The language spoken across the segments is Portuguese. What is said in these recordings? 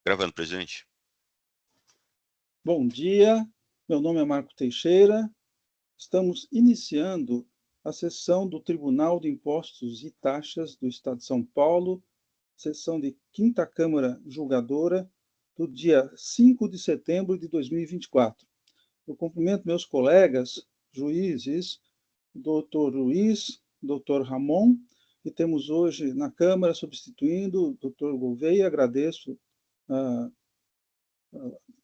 Gravando, presidente. Bom dia, meu nome é Marco Teixeira. Estamos iniciando a sessão do Tribunal de Impostos e Taxas do Estado de São Paulo, sessão de 5ª Câmara Julgadora, do dia 5 de setembro de 2024. Eu cumprimento meus colegas, juízes, doutor Luiz, doutor Ramon, e temos hoje na Câmara, substituindo o doutor Gouveia. Agradeço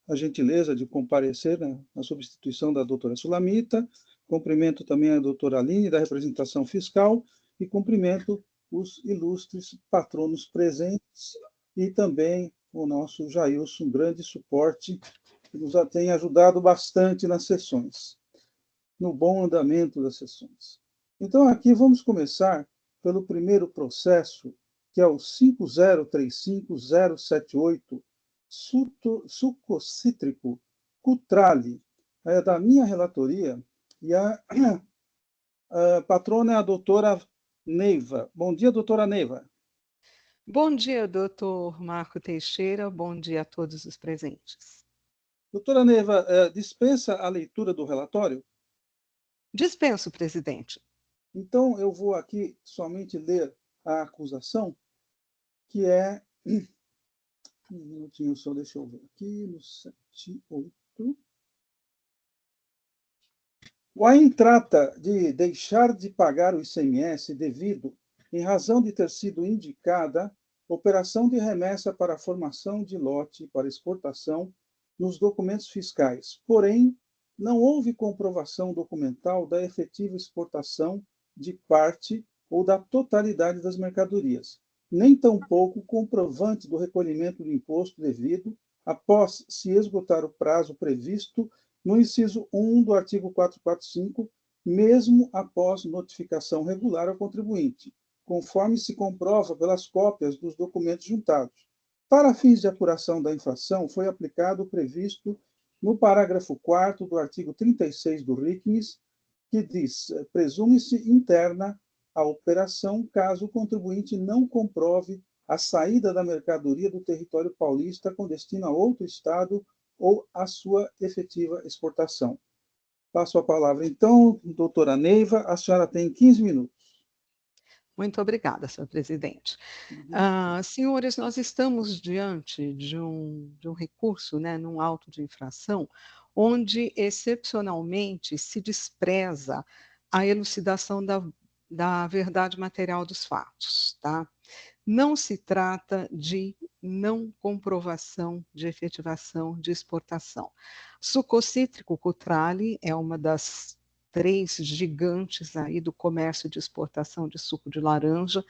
a gentileza de comparecer na substituição da doutora Sulamita. Cumprimento também a doutora Aline, da representação fiscal, e cumprimento os ilustres patronos presentes e também o nosso Jailson, um grande suporte, que nos tem ajudado bastante nas sessões, no bom andamento das sessões. Então, aqui vamos começar pelo primeiro processo, que é o 5035078, suco cítrico Cutrale, é da minha relatoria, e a patrona é a doutora Neiva. Bom dia, doutora Neiva. Bom dia, doutor Marco Teixeira. Bom dia a todos os presentes. Doutora Neiva, dispensa a leitura do relatório? Dispenso, presidente. Então, eu vou aqui somente ler a acusação, que é... Um minutinho só, deixa eu ver aqui, no 78. O AIN trata de deixar de pagar o ICMS devido, em razão de ter sido indicada, operação de remessa para a formação de lote para exportação nos documentos fiscais. Porém, não houve comprovação documental da efetiva exportação de parte ou da totalidade das mercadorias, nem tampouco comprovante do recolhimento do imposto devido após se esgotar o prazo previsto no inciso 1 do artigo 445, mesmo após notificação regular ao contribuinte, conforme se comprova pelas cópias dos documentos juntados. Para fins de apuração da infração, foi aplicado o previsto no parágrafo 4º do artigo 36 do RICMES, que diz: presume-se interna a operação caso o contribuinte não comprove a saída da mercadoria do território paulista com destino a outro estado ou a sua efetiva exportação. Passo a palavra, então, doutora Neiva, a senhora tem 15 minutos. Muito obrigada, senhor presidente. Senhores, nós estamos diante de um recurso, num auto de infração, onde, excepcionalmente, se despreza a elucidação da verdade material dos fatos, tá? Não se trata de não comprovação de efetivação de exportação. Suco cítrico Cutrale é uma das 3 gigantes aí do comércio de exportação de suco de laranja,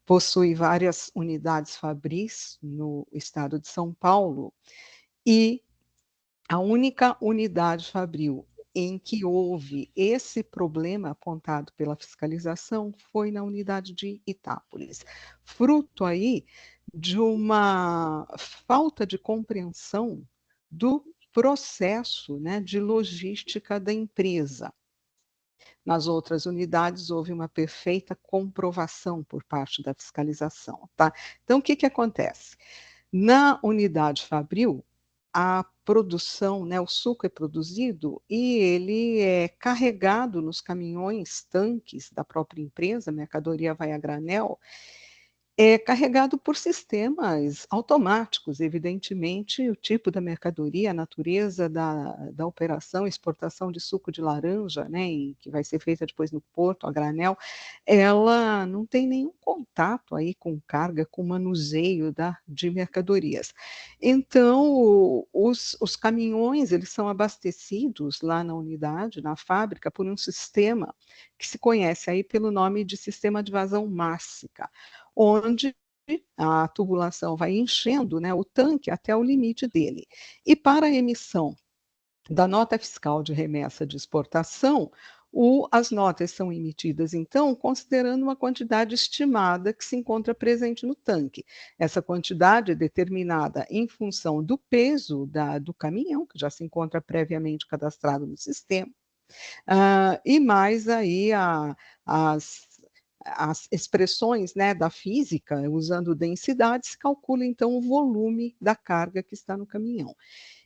possui várias unidades fabris no estado de São Paulo, e a única unidade fabril em que houve esse problema apontado pela fiscalização foi na unidade de Itápolis, fruto aí de uma falta de compreensão do processo, de logística da empresa. Nas outras unidades, houve uma perfeita comprovação por parte da fiscalização, tá? Então, o que acontece? Na unidade fabril, a produção, o suco é produzido e ele é carregado nos caminhões, tanques da própria empresa, a mercadoria vai a granel, é carregado por sistemas automáticos, evidentemente, o tipo da mercadoria, a natureza da operação, exportação de suco de laranja, que vai ser feita depois no porto, a granel, ela não tem nenhum contato aí com carga, com manuseio de mercadorias. Então, os caminhões, eles são abastecidos lá na unidade, na fábrica, por um sistema que se conhece aí pelo nome de sistema de vazão mássica, onde a tubulação vai enchendo o tanque até o limite dele. E para a emissão da nota fiscal de remessa de exportação, as notas são emitidas, então, considerando uma quantidade estimada que se encontra presente no tanque. Essa quantidade é determinada em função do peso do caminhão, que já se encontra previamente cadastrado no sistema, e mais aí as expressões, né, da física, usando densidade, se calcula então o volume da carga que está no caminhão.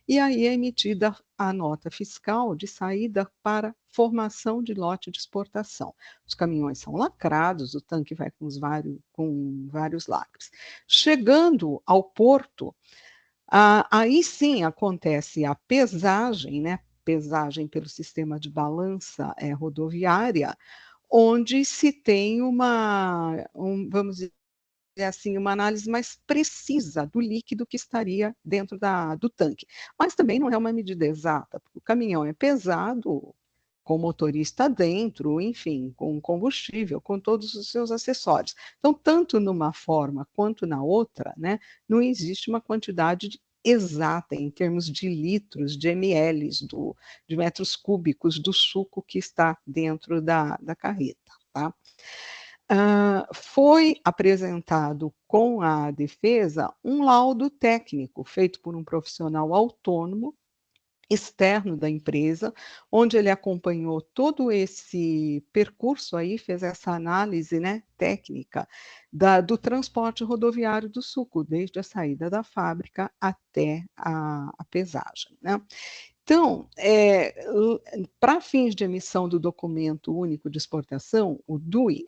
E aí é emitida a nota fiscal de saída para formação de lote de exportação. Os caminhões são lacrados, o tanque vai com vários lacres. Chegando ao porto, aí sim acontece a pesagem, né? Pesagem pelo sistema de balança rodoviária, onde se tem vamos dizer assim, uma análise mais precisa do líquido que estaria dentro do tanque. Mas também não é uma medida exata, porque o caminhão é pesado, com motorista dentro, enfim, com combustível, com todos os seus acessórios. Então, tanto numa forma quanto na outra, né, não existe uma quantidade exata em termos de litros, de ml, de metros cúbicos do suco que está dentro da carreta. Tá? Foi apresentado com a defesa um laudo técnico feito por um profissional autônomo, externo da empresa, onde ele acompanhou todo esse percurso aí, fez essa análise, né, técnica do transporte rodoviário do suco, desde a saída da fábrica até a pesagem, né? Então, para fins de emissão do documento único de exportação, o DUI,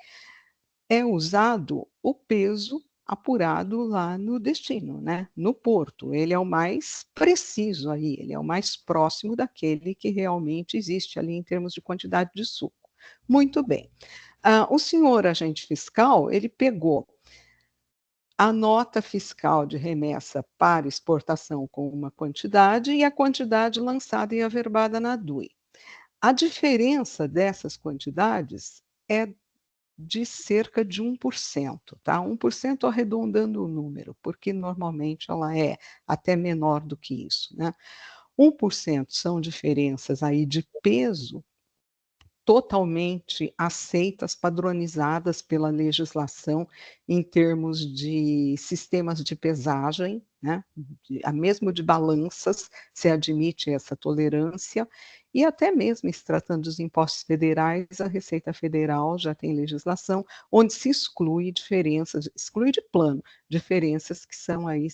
é usado o peso apurado lá no destino, né, no porto. Ele é o mais preciso aí, ele é o mais próximo daquele que realmente existe ali em termos de quantidade de suco. Muito bem. O senhor agente fiscal, ele pegou a nota fiscal de remessa para exportação com uma quantidade e a quantidade lançada e averbada na DUI. A diferença dessas quantidades é de cerca de 1%, tá? 1% arredondando o número, porque normalmente ela é até menor do que isso, né? 1% são diferenças aí de peso totalmente aceitas, padronizadas pela legislação em termos de sistemas de pesagem, né, mesmo de balanças, se admite essa tolerância, e até mesmo se tratando dos impostos federais, a Receita Federal já tem legislação onde se exclui diferenças, exclui de plano, diferenças que são aí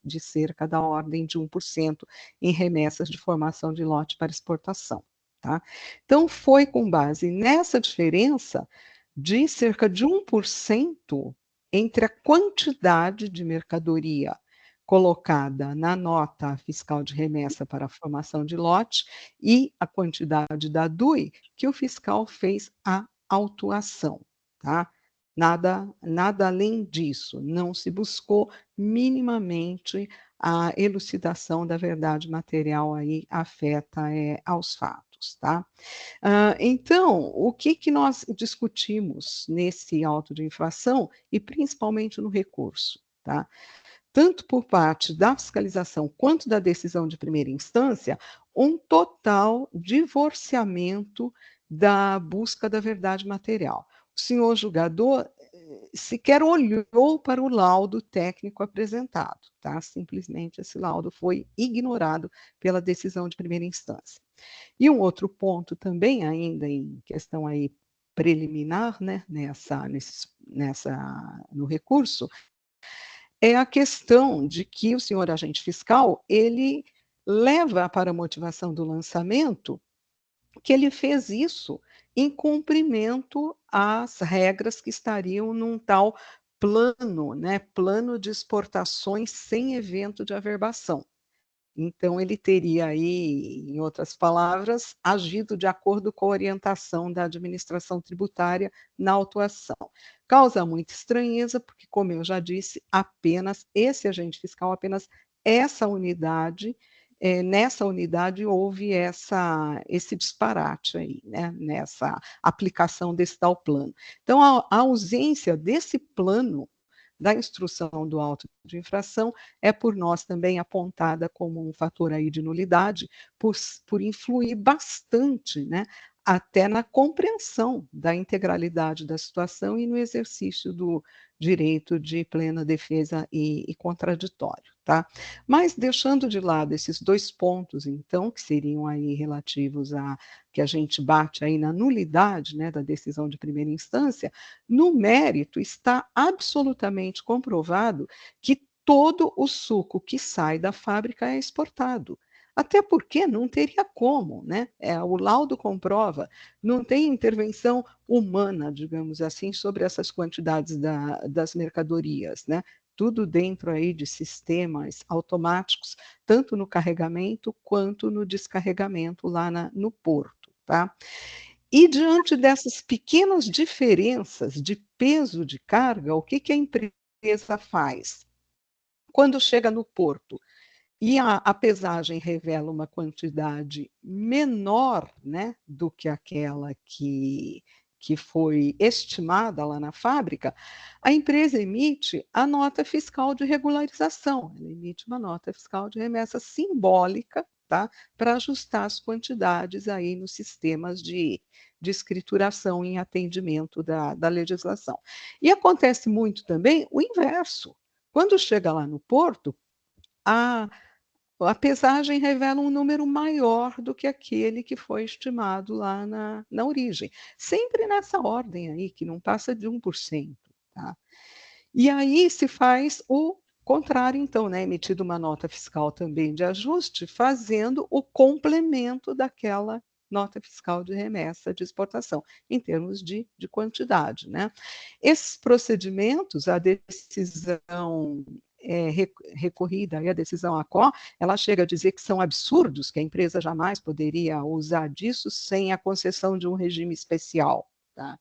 de cerca da ordem de 1% em remessas de formação de lote para exportação. Tá? Então, foi com base nessa diferença de cerca de 1% entre a quantidade de mercadoria colocada na nota fiscal de remessa para a formação de lote e a quantidade da DUI que o fiscal fez a autuação. Tá? Nada além disso, não se buscou minimamente a elucidação da verdade material aí afeta aos fatos, tá? Então, o que nós discutimos nesse auto de infração e principalmente no recurso, tá? Tanto por parte da fiscalização quanto da decisão de primeira instância, um total divorciamento da busca da verdade material. O senhor julgador sequer olhou para o laudo técnico apresentado, tá? Simplesmente esse laudo foi ignorado pela decisão de primeira instância. E um outro ponto também, ainda em questão aí preliminar, né, no recurso, é a questão de que o senhor agente fiscal, ele leva para a motivação do lançamento que ele fez isso em cumprimento às regras que estariam num tal plano, né, plano de exportações sem evento de averbação. Então, ele teria aí, em outras palavras, agido de acordo com a orientação da administração tributária na autuação. Causa muita estranheza, porque, como eu já disse, apenas esse agente fiscal, apenas essa unidade, nessa unidade houve esse disparate aí, né, nessa aplicação desse tal plano. Então, a ausência desse plano da instrução do auto de infração é por nós também apontada como um fator aí de nulidade, por influir bastante, né, até na compreensão da integralidade da situação e no exercício do direito de plena defesa e contraditório. Tá? Mas deixando de lado esses dois pontos, então, que seriam aí relativos a que a gente bate aí na nulidade, né, da decisão de primeira instância, no mérito está absolutamente comprovado que todo o suco que sai da fábrica é exportado. Até porque não teria como, né? O laudo comprova, não tem intervenção humana, digamos assim, sobre essas quantidades das mercadorias, né? Tudo dentro aí de sistemas automáticos, tanto no carregamento quanto no descarregamento lá no porto, tá? E diante dessas pequenas diferenças de peso de carga, o que, que a empresa faz? Quando chega no porto e a pesagem revela uma quantidade menor, né, do que aquela que foi estimada lá na fábrica, a empresa emite a nota fiscal de regularização. Ela emite uma nota fiscal de remessa simbólica, tá, para ajustar as quantidades aí nos sistemas de escrituração em atendimento da legislação. E acontece muito também o inverso. Quando chega lá no porto, a a pesagem revela um número maior do que aquele que foi estimado lá na origem. Sempre nessa ordem aí, que não passa de 1%. Tá? E aí se faz o contrário, então, né? Emitido uma nota fiscal também de ajuste, fazendo o complemento daquela nota fiscal de remessa de exportação, em termos de quantidade. Né? Esses procedimentos, a decisão recorrida, e a decisão ACO, ela chega a dizer que são absurdos, que a empresa jamais poderia usar disso sem a concessão de um regime especial. Tá?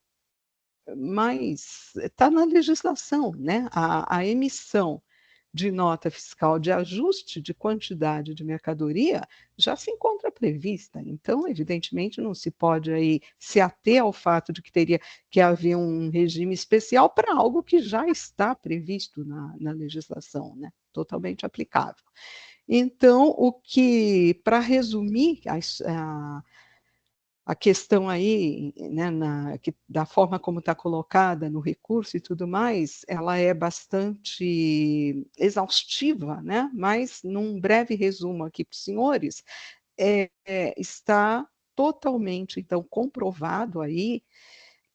Mas está na legislação, né? A emissão de nota fiscal de ajuste de quantidade de mercadoria já se encontra prevista. Então, evidentemente, não se pode aí se ater ao fato de que teria que haver um regime especial para algo que já está previsto na legislação, né? Totalmente aplicável. Então, para resumir a questão aí, né, da forma como está colocada no recurso e tudo mais, ela é bastante exaustiva, né? Mas, num breve resumo aqui para os senhores, está totalmente, então, comprovado aí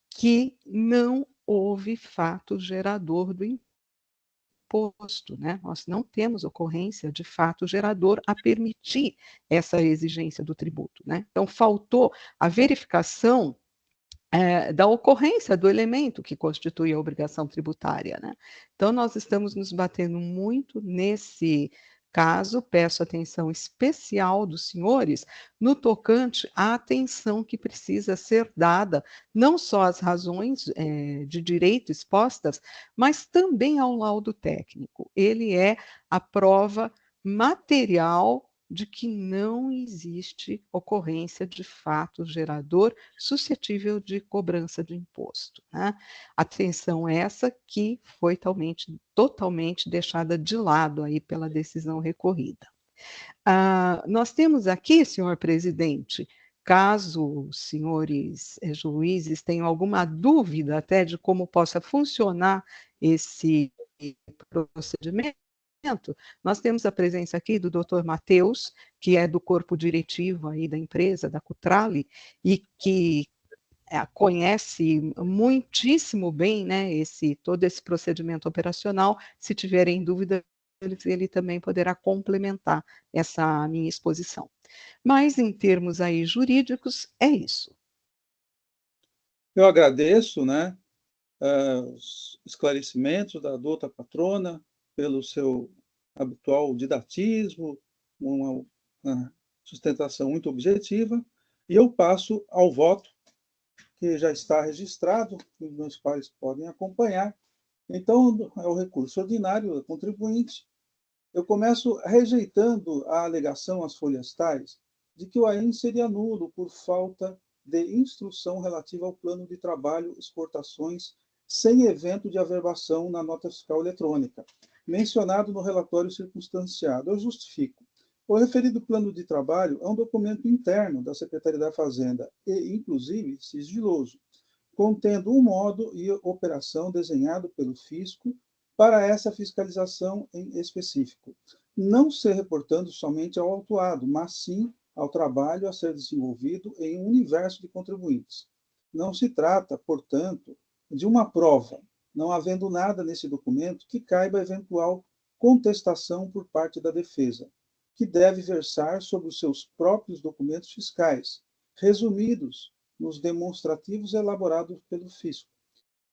que não houve fato gerador do imposto, né? Nós não temos ocorrência de fato gerador a permitir essa exigência do tributo, né? Então, faltou a verificação da ocorrência do elemento que constitui a obrigação tributária. Né? Então, nós estamos nos batendo muito nesse caso, peço atenção especial dos senhores no tocante à atenção que precisa ser dada, não só às razões de direito expostas, mas também ao laudo técnico. Ele é a prova material de que não existe ocorrência de fato gerador suscetível de cobrança de imposto. Né? Atenção essa que foi totalmente deixada de lado aí pela decisão recorrida. Nós temos aqui, senhor presidente, caso os senhores juízes tenham alguma dúvida até de como possa funcionar esse procedimento, nós temos a presença aqui do Dr. Matheus, que é do corpo diretivo aí da empresa, da Cutrale, e que conhece muitíssimo bem, né, todo esse procedimento operacional. Se tiverem dúvida, ele também poderá complementar essa minha exposição. Mas, em termos aí jurídicos, é isso. Eu agradeço, né, os esclarecimentos da douta patrona, pelo seu habitual didatismo, uma sustentação muito objetiva, e eu passo ao voto, que já está registrado, que os meus pares podem acompanhar. Então, é o recurso ordinário do contribuinte. Eu começo rejeitando a alegação às folhas tais de que o AIN seria nulo por falta de instrução relativa ao plano de trabalho exportações sem evento de averbação na nota fiscal eletrônica, mencionado no relatório circunstanciado. Eu justifico. O referido plano de trabalho é um documento interno da Secretaria da Fazenda e, inclusive, sigiloso, contendo um modo e operação desenhado pelo fisco para essa fiscalização em específico, não se reportando somente ao autuado, mas sim ao trabalho a ser desenvolvido em um universo de contribuintes. Não se trata, portanto, de uma prova, não havendo nada nesse documento que caiba eventual contestação por parte da defesa, que deve versar sobre os seus próprios documentos fiscais, resumidos nos demonstrativos elaborados pelo fisco.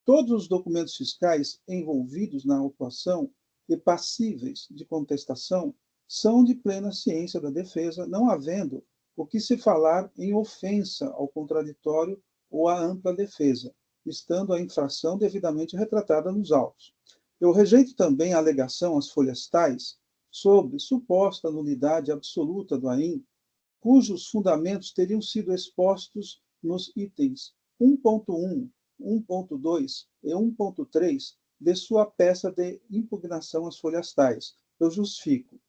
Todos os documentos fiscais envolvidos na autuação e passíveis de contestação são de plena ciência da defesa, não havendo o que se falar em ofensa ao contraditório ou à ampla defesa, estando a infração devidamente retratada nos autos. Eu rejeito também a alegação às folhas tais sobre suposta nulidade absoluta do AIM, cujos fundamentos teriam sido expostos nos itens 1.1, 1.2 e 1.3 de sua peça de impugnação às folhas tais. Eu justifico.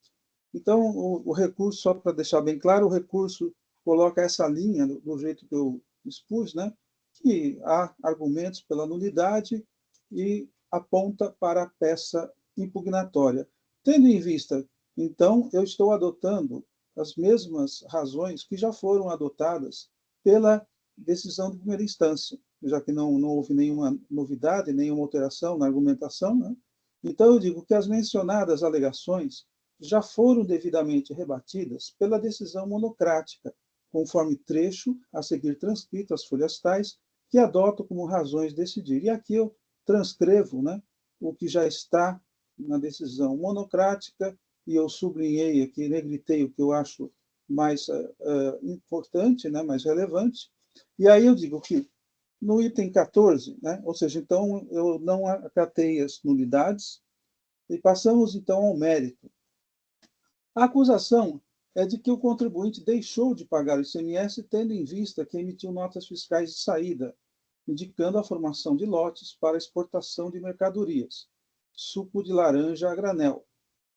Então, o recurso, só para deixar bem claro, o recurso coloca essa linha do jeito que eu expus, né, que há argumentos pela nulidade e aponta para a peça impugnatória. Tendo em vista, então, eu estou adotando as mesmas razões que já foram adotadas pela decisão de primeira instância, já que não houve nenhuma novidade, nenhuma alteração na argumentação, né? Então, eu digo que as mencionadas alegações já foram devidamente rebatidas pela decisão monocrática, conforme trecho a seguir transcrito às folhas tais, que adoto como razões de decidir. E aqui eu transcrevo, né, o que já está na decisão monocrática, e eu sublinhei aqui, negritei o que eu acho mais importante, né, mais relevante. E aí eu digo que no item 14, né, ou seja, então eu não acatei as nulidades, e passamos então ao mérito. A acusação é de que o contribuinte deixou de pagar o ICMS tendo em vista que emitiu notas fiscais de saída, indicando a formação de lotes para exportação de mercadorias, suco de laranja a granel,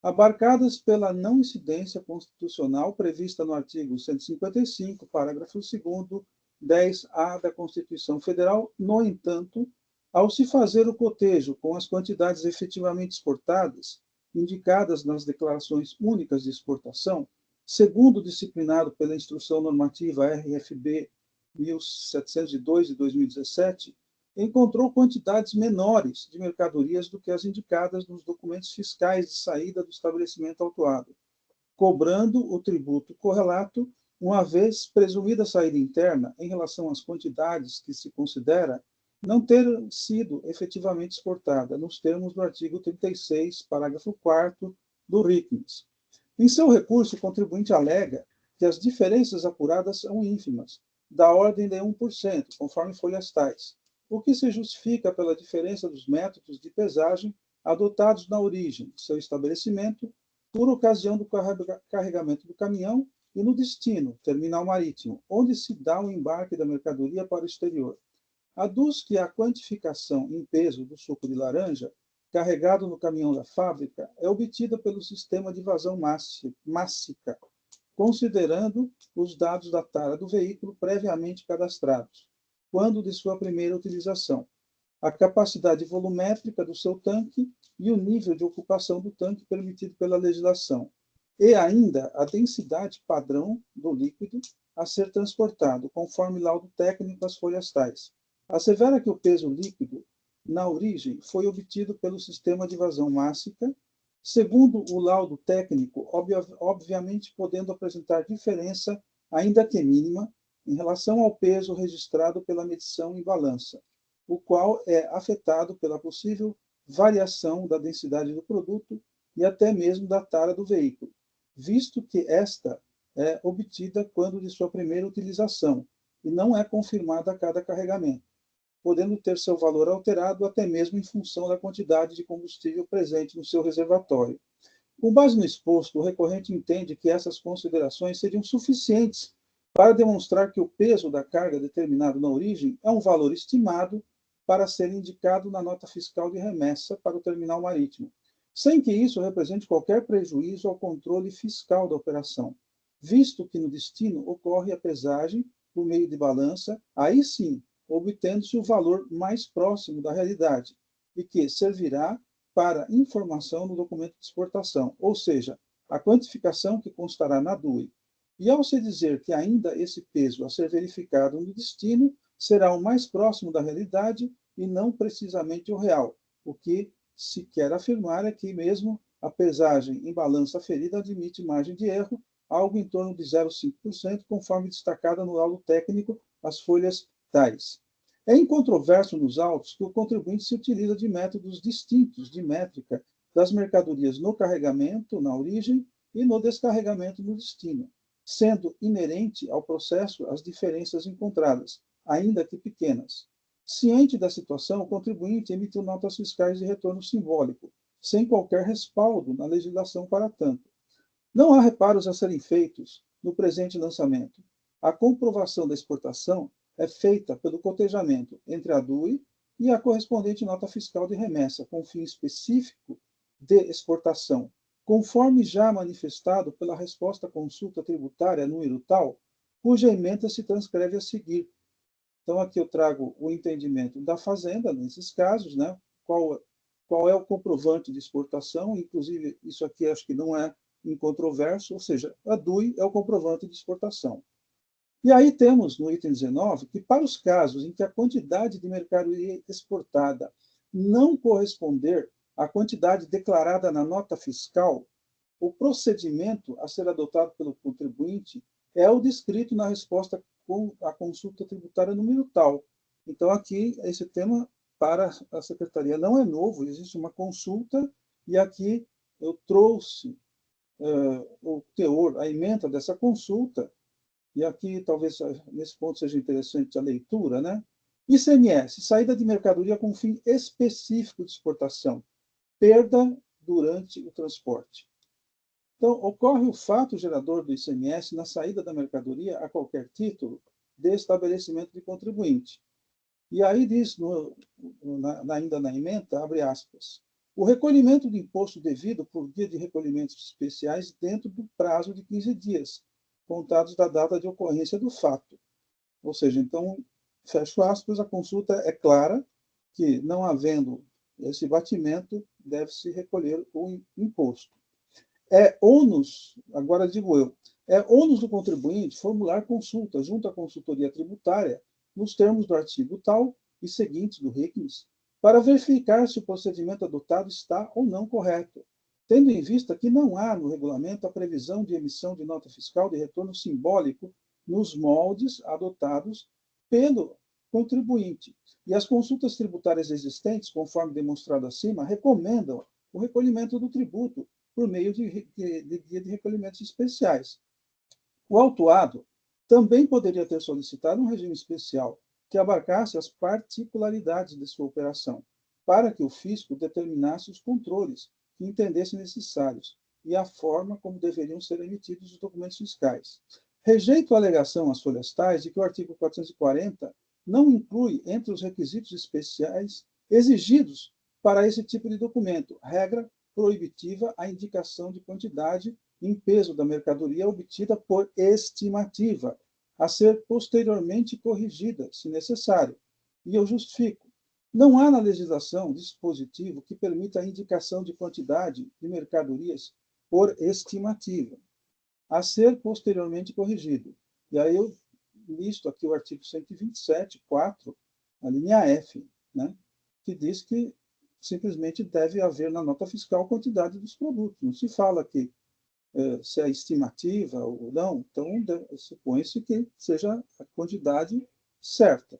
abarcadas pela não incidência constitucional prevista no artigo 155, parágrafo 2º, 10A da Constituição Federal. No entanto, ao se fazer o cotejo com as quantidades efetivamente exportadas, indicadas nas declarações únicas de exportação, segundo disciplinado pela Instrução Normativa RFB 1702 de 2017, encontrou quantidades menores de mercadorias do que as indicadas nos documentos fiscais de saída do estabelecimento autuado, cobrando o tributo correlato, uma vez presumida saída interna em relação às quantidades que se considera não ter sido efetivamente exportada, nos termos do artigo 36, parágrafo 4º do RICMES. Em seu recurso, o contribuinte alega que as diferenças apuradas são ínfimas, da ordem de 1%, conforme folhas tais, o que se justifica pela diferença dos métodos de pesagem adotados na origem do seu estabelecimento, por ocasião do carregamento do caminhão, e no destino, terminal marítimo, onde se dá o embarque da mercadoria para o exterior. Aduz que a quantificação em peso do suco de laranja, carregado no caminhão da fábrica, é obtida pelo sistema de vazão mássica, considerando os dados da tara do veículo previamente cadastrados, quando de sua primeira utilização, a capacidade volumétrica do seu tanque e o nível de ocupação do tanque permitido pela legislação, e ainda a densidade padrão do líquido a ser transportado, conforme laudo técnico das folhas tais. Assevera que o peso líquido, na origem, foi obtido pelo sistema de vazão mássica, segundo o laudo técnico, obviamente podendo apresentar diferença, ainda que mínima, em relação ao peso registrado pela medição em balança, o qual é afetado pela possível variação da densidade do produto e até mesmo da tara do veículo, visto que esta é obtida quando de sua primeira utilização e não é confirmada a cada carregamento, podendo ter seu valor alterado até mesmo em função da quantidade de combustível presente no seu reservatório. Com base no exposto, o recorrente entende que essas considerações seriam suficientes para demonstrar que o peso da carga determinado na origem é um valor estimado para ser indicado na nota fiscal de remessa para o terminal marítimo, sem que isso represente qualquer prejuízo ao controle fiscal da operação, visto que no destino ocorre a pesagem por meio de balança, aí sim, obtendo-se o valor mais próximo da realidade, e que servirá para informação no documento de exportação, ou seja, a quantificação que constará na DUI. E ao se dizer que ainda esse peso a ser verificado no destino será o mais próximo da realidade e não precisamente o real, o que se quer afirmar é que mesmo a pesagem em balança ferida admite margem de erro, algo em torno de 0,5%, conforme destacada no laudo técnico, as folhas tais. É incontroverso nos autos que o contribuinte se utiliza de métodos distintos de métrica das mercadorias no carregamento, na origem, e no descarregamento no destino, sendo inerente ao processo as diferenças encontradas, ainda que pequenas. Ciente da situação, o contribuinte emitiu notas fiscais de retorno simbólico, sem qualquer respaldo na legislação para tanto. Não há reparos a serem feitos no presente lançamento. A comprovação da exportação é feita pelo cotejamento entre a DUI e a correspondente nota fiscal de remessa, com fim específico de exportação, conforme já manifestado pela resposta à consulta tributária número tal, cuja ementa se transcreve a seguir. Então, aqui eu trago o entendimento da Fazenda, nesses casos, né? Qual é o comprovante de exportação, inclusive isso aqui acho que não é incontroverso, ou seja, a DUI é o comprovante de exportação. E aí temos no item 19 que para os casos em que a quantidade de mercadoria exportada não corresponder à quantidade declarada na nota fiscal, o procedimento a ser adotado pelo contribuinte é o descrito na resposta com a consulta tributária número tal. Então, aqui, esse tema para a Secretaria não é novo, existe uma consulta, e aqui eu trouxe o teor, a ementa dessa consulta, e aqui talvez nesse ponto seja interessante a leitura, né? ICMS, saída de mercadoria com fim específico de exportação, perda durante o transporte. Então, ocorre o fato gerador do ICMS na saída da mercadoria a qualquer título de estabelecimento de contribuinte. E aí diz, ainda na ementa, abre aspas, o recolhimento do imposto devido por via de recolhimentos especiais dentro do prazo de 15 dias, contados da data de ocorrência do fato. Ou seja, então, fecho aspas, a consulta é clara que, não havendo esse batimento, deve-se recolher o imposto. É ônus, agora digo eu, é ônus do contribuinte formular consulta junto à consultoria tributária nos termos do artigo tal e seguintes do RICMES, para verificar se o procedimento adotado está ou não correto, tendo em vista que não há no regulamento a previsão de emissão de nota fiscal de retorno simbólico nos moldes adotados pelo contribuinte. E as consultas tributárias existentes, conforme demonstrado acima, recomendam o recolhimento do tributo por meio de guia de recolhimentos especiais. O autuado também poderia ter solicitado um regime especial que abarcasse as particularidades de sua operação, para que o fisco determinasse os controles que entendesse necessários e a forma como deveriam ser emitidos os documentos fiscais. Rejeito a alegação às folhas tais de que o artigo 440 não inclui entre os requisitos especiais exigidos para esse tipo de documento, regra proibitiva a indicação de quantidade em peso da mercadoria obtida por estimativa, a ser posteriormente corrigida, se necessário. E eu justifico. Não há na legislação dispositivo que permita a indicação de quantidade de mercadorias por estimativa, a ser posteriormente corrigido. E aí eu listo aqui o artigo 127, 4, a linha F, né, que diz que simplesmente deve haver na nota fiscal a quantidade dos produtos. Não se fala que se é estimativa ou não, então supõe-se que seja a quantidade certa.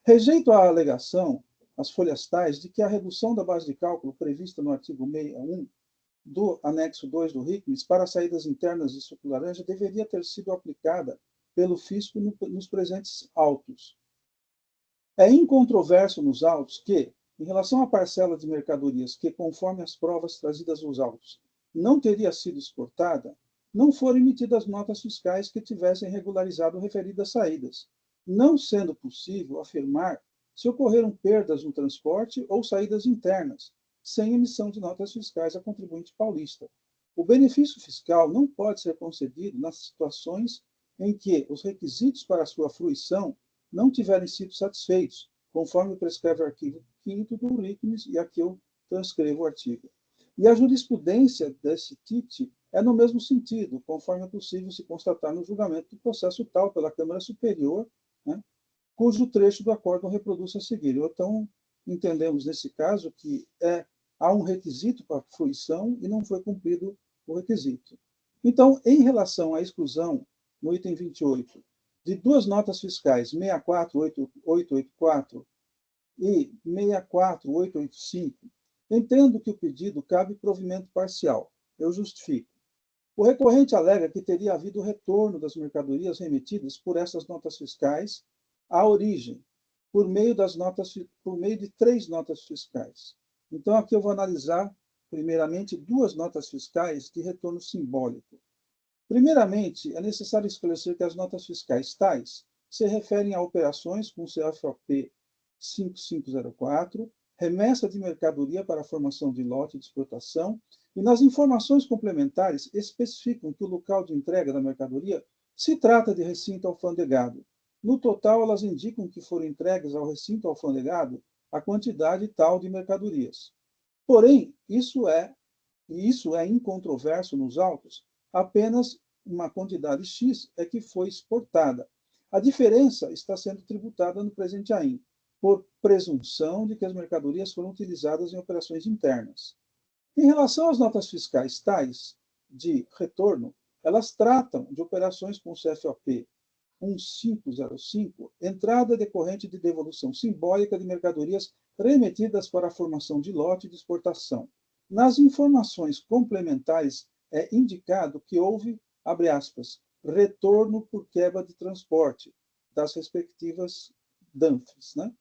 Rejeito a alegação, as folhas tais, de que a redução da base de cálculo prevista no artigo 61 do anexo 2 do RICMES para saídas internas de suco laranja deveria ter sido aplicada pelo fisco nos presentes autos. É incontroverso nos autos que, em relação à parcela de mercadorias que, conforme as provas trazidas nos autos, não teria sido exportada, não foram emitidas notas fiscais que tivessem regularizado referidas saídas, não sendo possível afirmar se ocorreram perdas no transporte ou saídas internas, sem emissão de notas fiscais a contribuinte paulista. O benefício fiscal não pode ser concedido nas situações em que os requisitos para sua fruição não tiverem sido satisfeitos, conforme prescreve o artigo 5º do RICMES, e aqui eu transcrevo o artigo. E a jurisprudência desse TIT é no mesmo sentido, conforme é possível se constatar no julgamento do processo tal pela Câmara Superior, né, cujo trecho do acórdão reproduz a seguir. Então, entendemos nesse caso que há um requisito para a fruição e não foi cumprido o requisito. Então, em relação à exclusão, no item 28, de duas notas fiscais, 64884 e 64885, entendo que o pedido cabe provimento parcial. Eu justifico. O recorrente alega que teria havido retorno das mercadorias remetidas por essas notas fiscais à origem, por meio de 3 notas fiscais. Então, aqui eu vou analisar, primeiramente, 2 notas fiscais de retorno simbólico. Primeiramente, é necessário esclarecer que as notas fiscais tais se referem a operações com CFOP 5504, remessa de mercadoria para a formação de lote de exportação, e nas informações complementares especificam que o local de entrega da mercadoria se trata de recinto alfandegado. No total, elas indicam que foram entregues ao recinto alfandegado a quantidade tal de mercadorias. Porém, isso é incontroverso nos autos, apenas uma quantidade X é que foi exportada. A diferença está sendo tributada no presente AIM, por presunção de que as mercadorias foram utilizadas em operações internas. Em relação às notas fiscais tais de retorno, elas tratam de operações com CFOP 1505, entrada decorrente de devolução simbólica de mercadorias remetidas para a formação de lote de exportação. Nas informações complementares é indicado que houve, abre aspas, retorno por quebra de transporte das respectivas DANFs, né?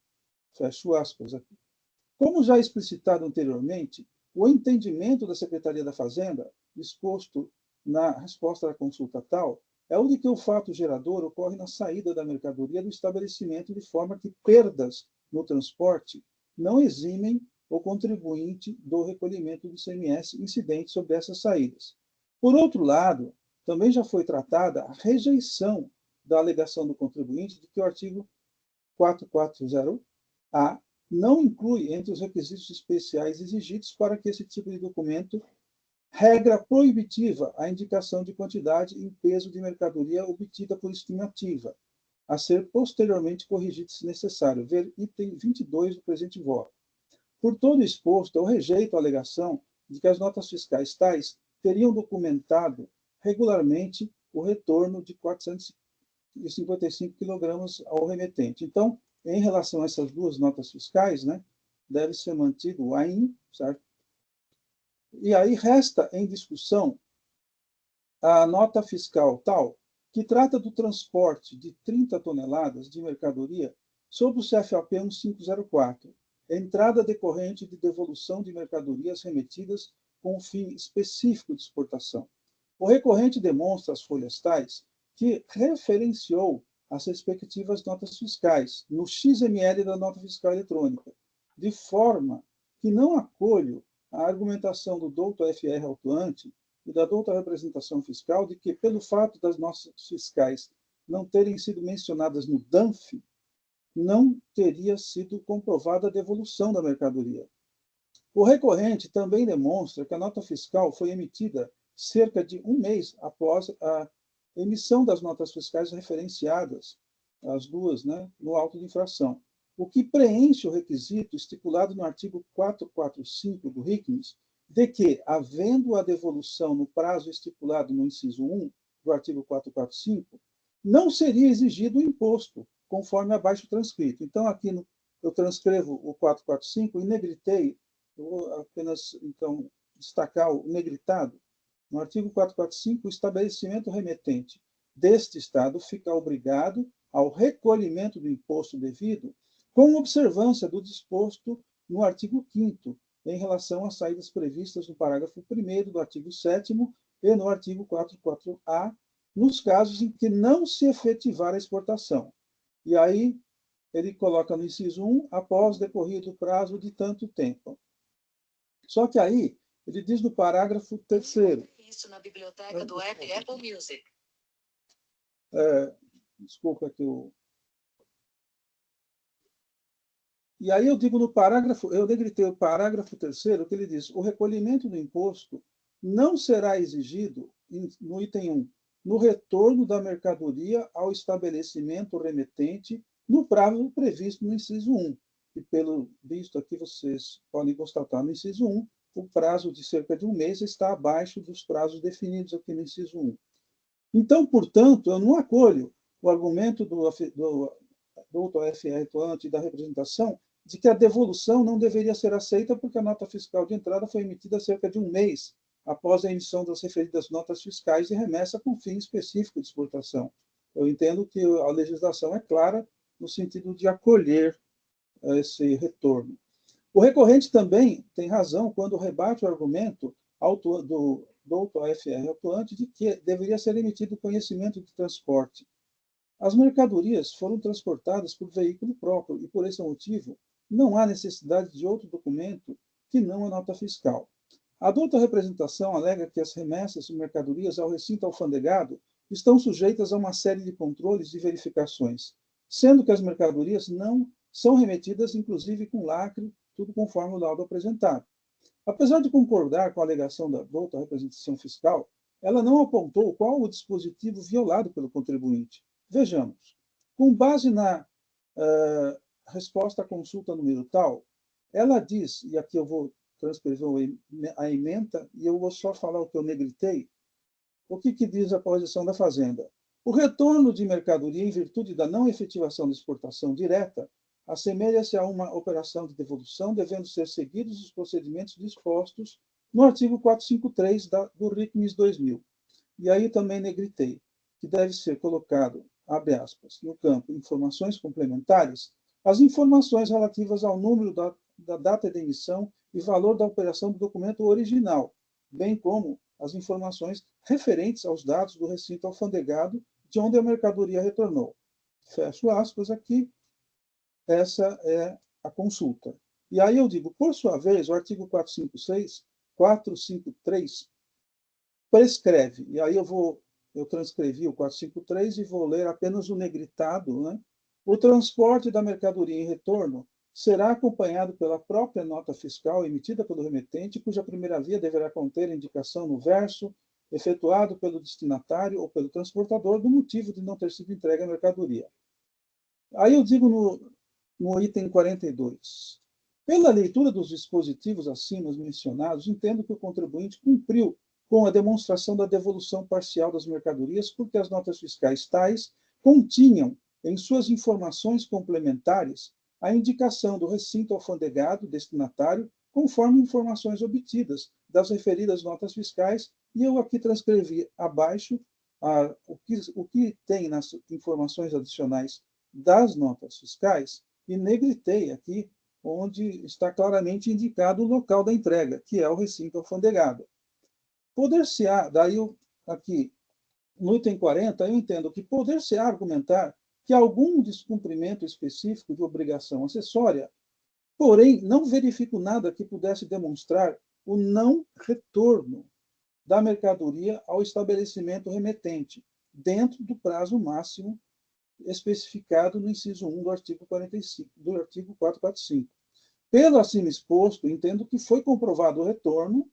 Fecho aspas aqui. Como já explicitado anteriormente, o entendimento da Secretaria da Fazenda, exposto na resposta à consulta tal, é o de que o fato gerador ocorre na saída da mercadoria do estabelecimento, de forma que perdas no transporte não eximem o contribuinte do recolhimento do ICMS incidente sobre essas saídas. Por outro lado, também já foi tratada a rejeição da alegação do contribuinte de que o artigo 440-A não inclui entre os requisitos especiais exigidos para que esse tipo de documento regra proibitiva a indicação de quantidade e peso de mercadoria obtida por estimativa, a ser posteriormente corrigido se necessário. Ver item 22 do presente voto. Por todo exposto, eu rejeito a alegação de que as notas fiscais tais teriam documentado regularmente o retorno de 455 quilogramas ao remetente. Então, em relação a essas 2 notas fiscais, né, deve ser mantido o AIM, certo? E aí resta em discussão a nota fiscal tal, que trata do transporte de 30 toneladas de mercadoria sob o CFAP 1504, entrada decorrente de devolução de mercadorias remetidas com fim específico de exportação. O recorrente demonstra as folhas tais que referenciou as respectivas notas fiscais no XML da nota fiscal eletrônica, de forma que não acolho a argumentação do doutor FR autuante e da douta representação fiscal de que, pelo fato das notas fiscais não terem sido mencionadas no DANF, não teria sido comprovada a devolução da mercadoria. O recorrente também demonstra que a nota fiscal foi emitida cerca de um mês após a emissão das notas fiscais referenciadas, as 2, né, no auto de infração, o que preenche o requisito estipulado no artigo 445 do RICMES, de que, havendo a devolução no prazo estipulado no inciso 1 do artigo 445, não seria exigido o imposto, conforme abaixo transcrito. Então, aqui eu transcrevo o 445 e negritei, eu vou apenas, então, destacar o negritado. No artigo 445, o estabelecimento remetente deste Estado fica obrigado ao recolhimento do imposto devido, com observância do disposto no artigo 5º, em relação às saídas previstas no parágrafo 1º do artigo 7º e no artigo 44A, nos casos em que não se efetivar a exportação. E aí, ele coloca no inciso 1, após decorrido o prazo de tanto tempo. Só que aí, ele diz no parágrafo 3º. Isso na biblioteca do app Apple Music. Desculpa que eu... E aí eu digo no parágrafo, eu negritei o parágrafo 3º, que ele diz: o recolhimento do imposto não será exigido, no item 1, no retorno da mercadoria ao estabelecimento remetente no prazo previsto no inciso 1. E, pelo visto aqui, vocês podem constatar no inciso 1, o prazo de cerca de um mês está abaixo dos prazos definidos aqui no inciso 1. Então, portanto, eu não acolho o argumento do FR atuante da representação de que a devolução não deveria ser aceita porque a nota fiscal de entrada foi emitida cerca de um mês após a emissão das referidas notas fiscais de remessa com fim específico de exportação. Eu entendo que a legislação é clara no sentido de acolher esse retorno. O recorrente também tem razão quando rebate o argumento do FR atuante de que deveria ser emitido conhecimento de transporte. As mercadorias foram transportadas por veículo próprio e, por esse motivo, não há necessidade de outro documento que não a nota fiscal. A douta representação alega que as remessas de mercadorias ao recinto alfandegado estão sujeitas a uma série de controles e verificações, sendo que as mercadorias não são remetidas, inclusive com lacre, tudo conforme o laudo apresentado. Apesar de concordar com a alegação da douta representação fiscal, ela não apontou qual o dispositivo violado pelo contribuinte. Vejamos. Com base na resposta à consulta número tal, ela diz, e aqui eu vou transcrever a ementa, e eu vou só falar o que eu negritei, o que diz a posição da Fazenda. O retorno de mercadoria em virtude da não efetivação de exportação direta assemelha-se a uma operação de devolução, devendo ser seguidos os procedimentos dispostos no artigo 453 do RICMIS 2000. E aí também negritei que deve ser colocado, abre aspas, no campo informações complementares, as informações relativas ao número da data de emissão e valor da operação do documento original, bem como as informações referentes aos dados do recinto alfandegado de onde a mercadoria retornou. Fecho aspas aqui, essa é a consulta. E aí eu digo, por sua vez, o artigo 453 prescreve, e aí eu transcrevi o 453 e vou ler apenas o negritado, né? O transporte da mercadoria em retorno será acompanhado pela própria nota fiscal emitida pelo remetente, cuja primeira via deverá conter a indicação no verso efetuado pelo destinatário ou pelo transportador do motivo de não ter sido entregue a mercadoria. Aí eu digo no item 42. Pela leitura dos dispositivos acima mencionados, entendo que o contribuinte cumpriu com a demonstração da devolução parcial das mercadorias, porque as notas fiscais tais continham, em suas informações complementares, a indicação do recinto alfandegado destinatário, conforme informações obtidas das referidas notas fiscais, e eu aqui transcrevi abaixo o que tem nas informações adicionais das notas fiscais, e negritei aqui onde está claramente indicado o local da entrega, que é o recinto alfandegado. Poder-se-á, daí aqui, no item 40, eu entendo que poder-se-á argumentar que algum descumprimento específico de obrigação acessória, porém, não verifico nada que pudesse demonstrar o não retorno da mercadoria ao estabelecimento remetente, dentro do prazo máximo especificado no inciso 1 do artigo 445. Pelo acima exposto, entendo que foi comprovado o retorno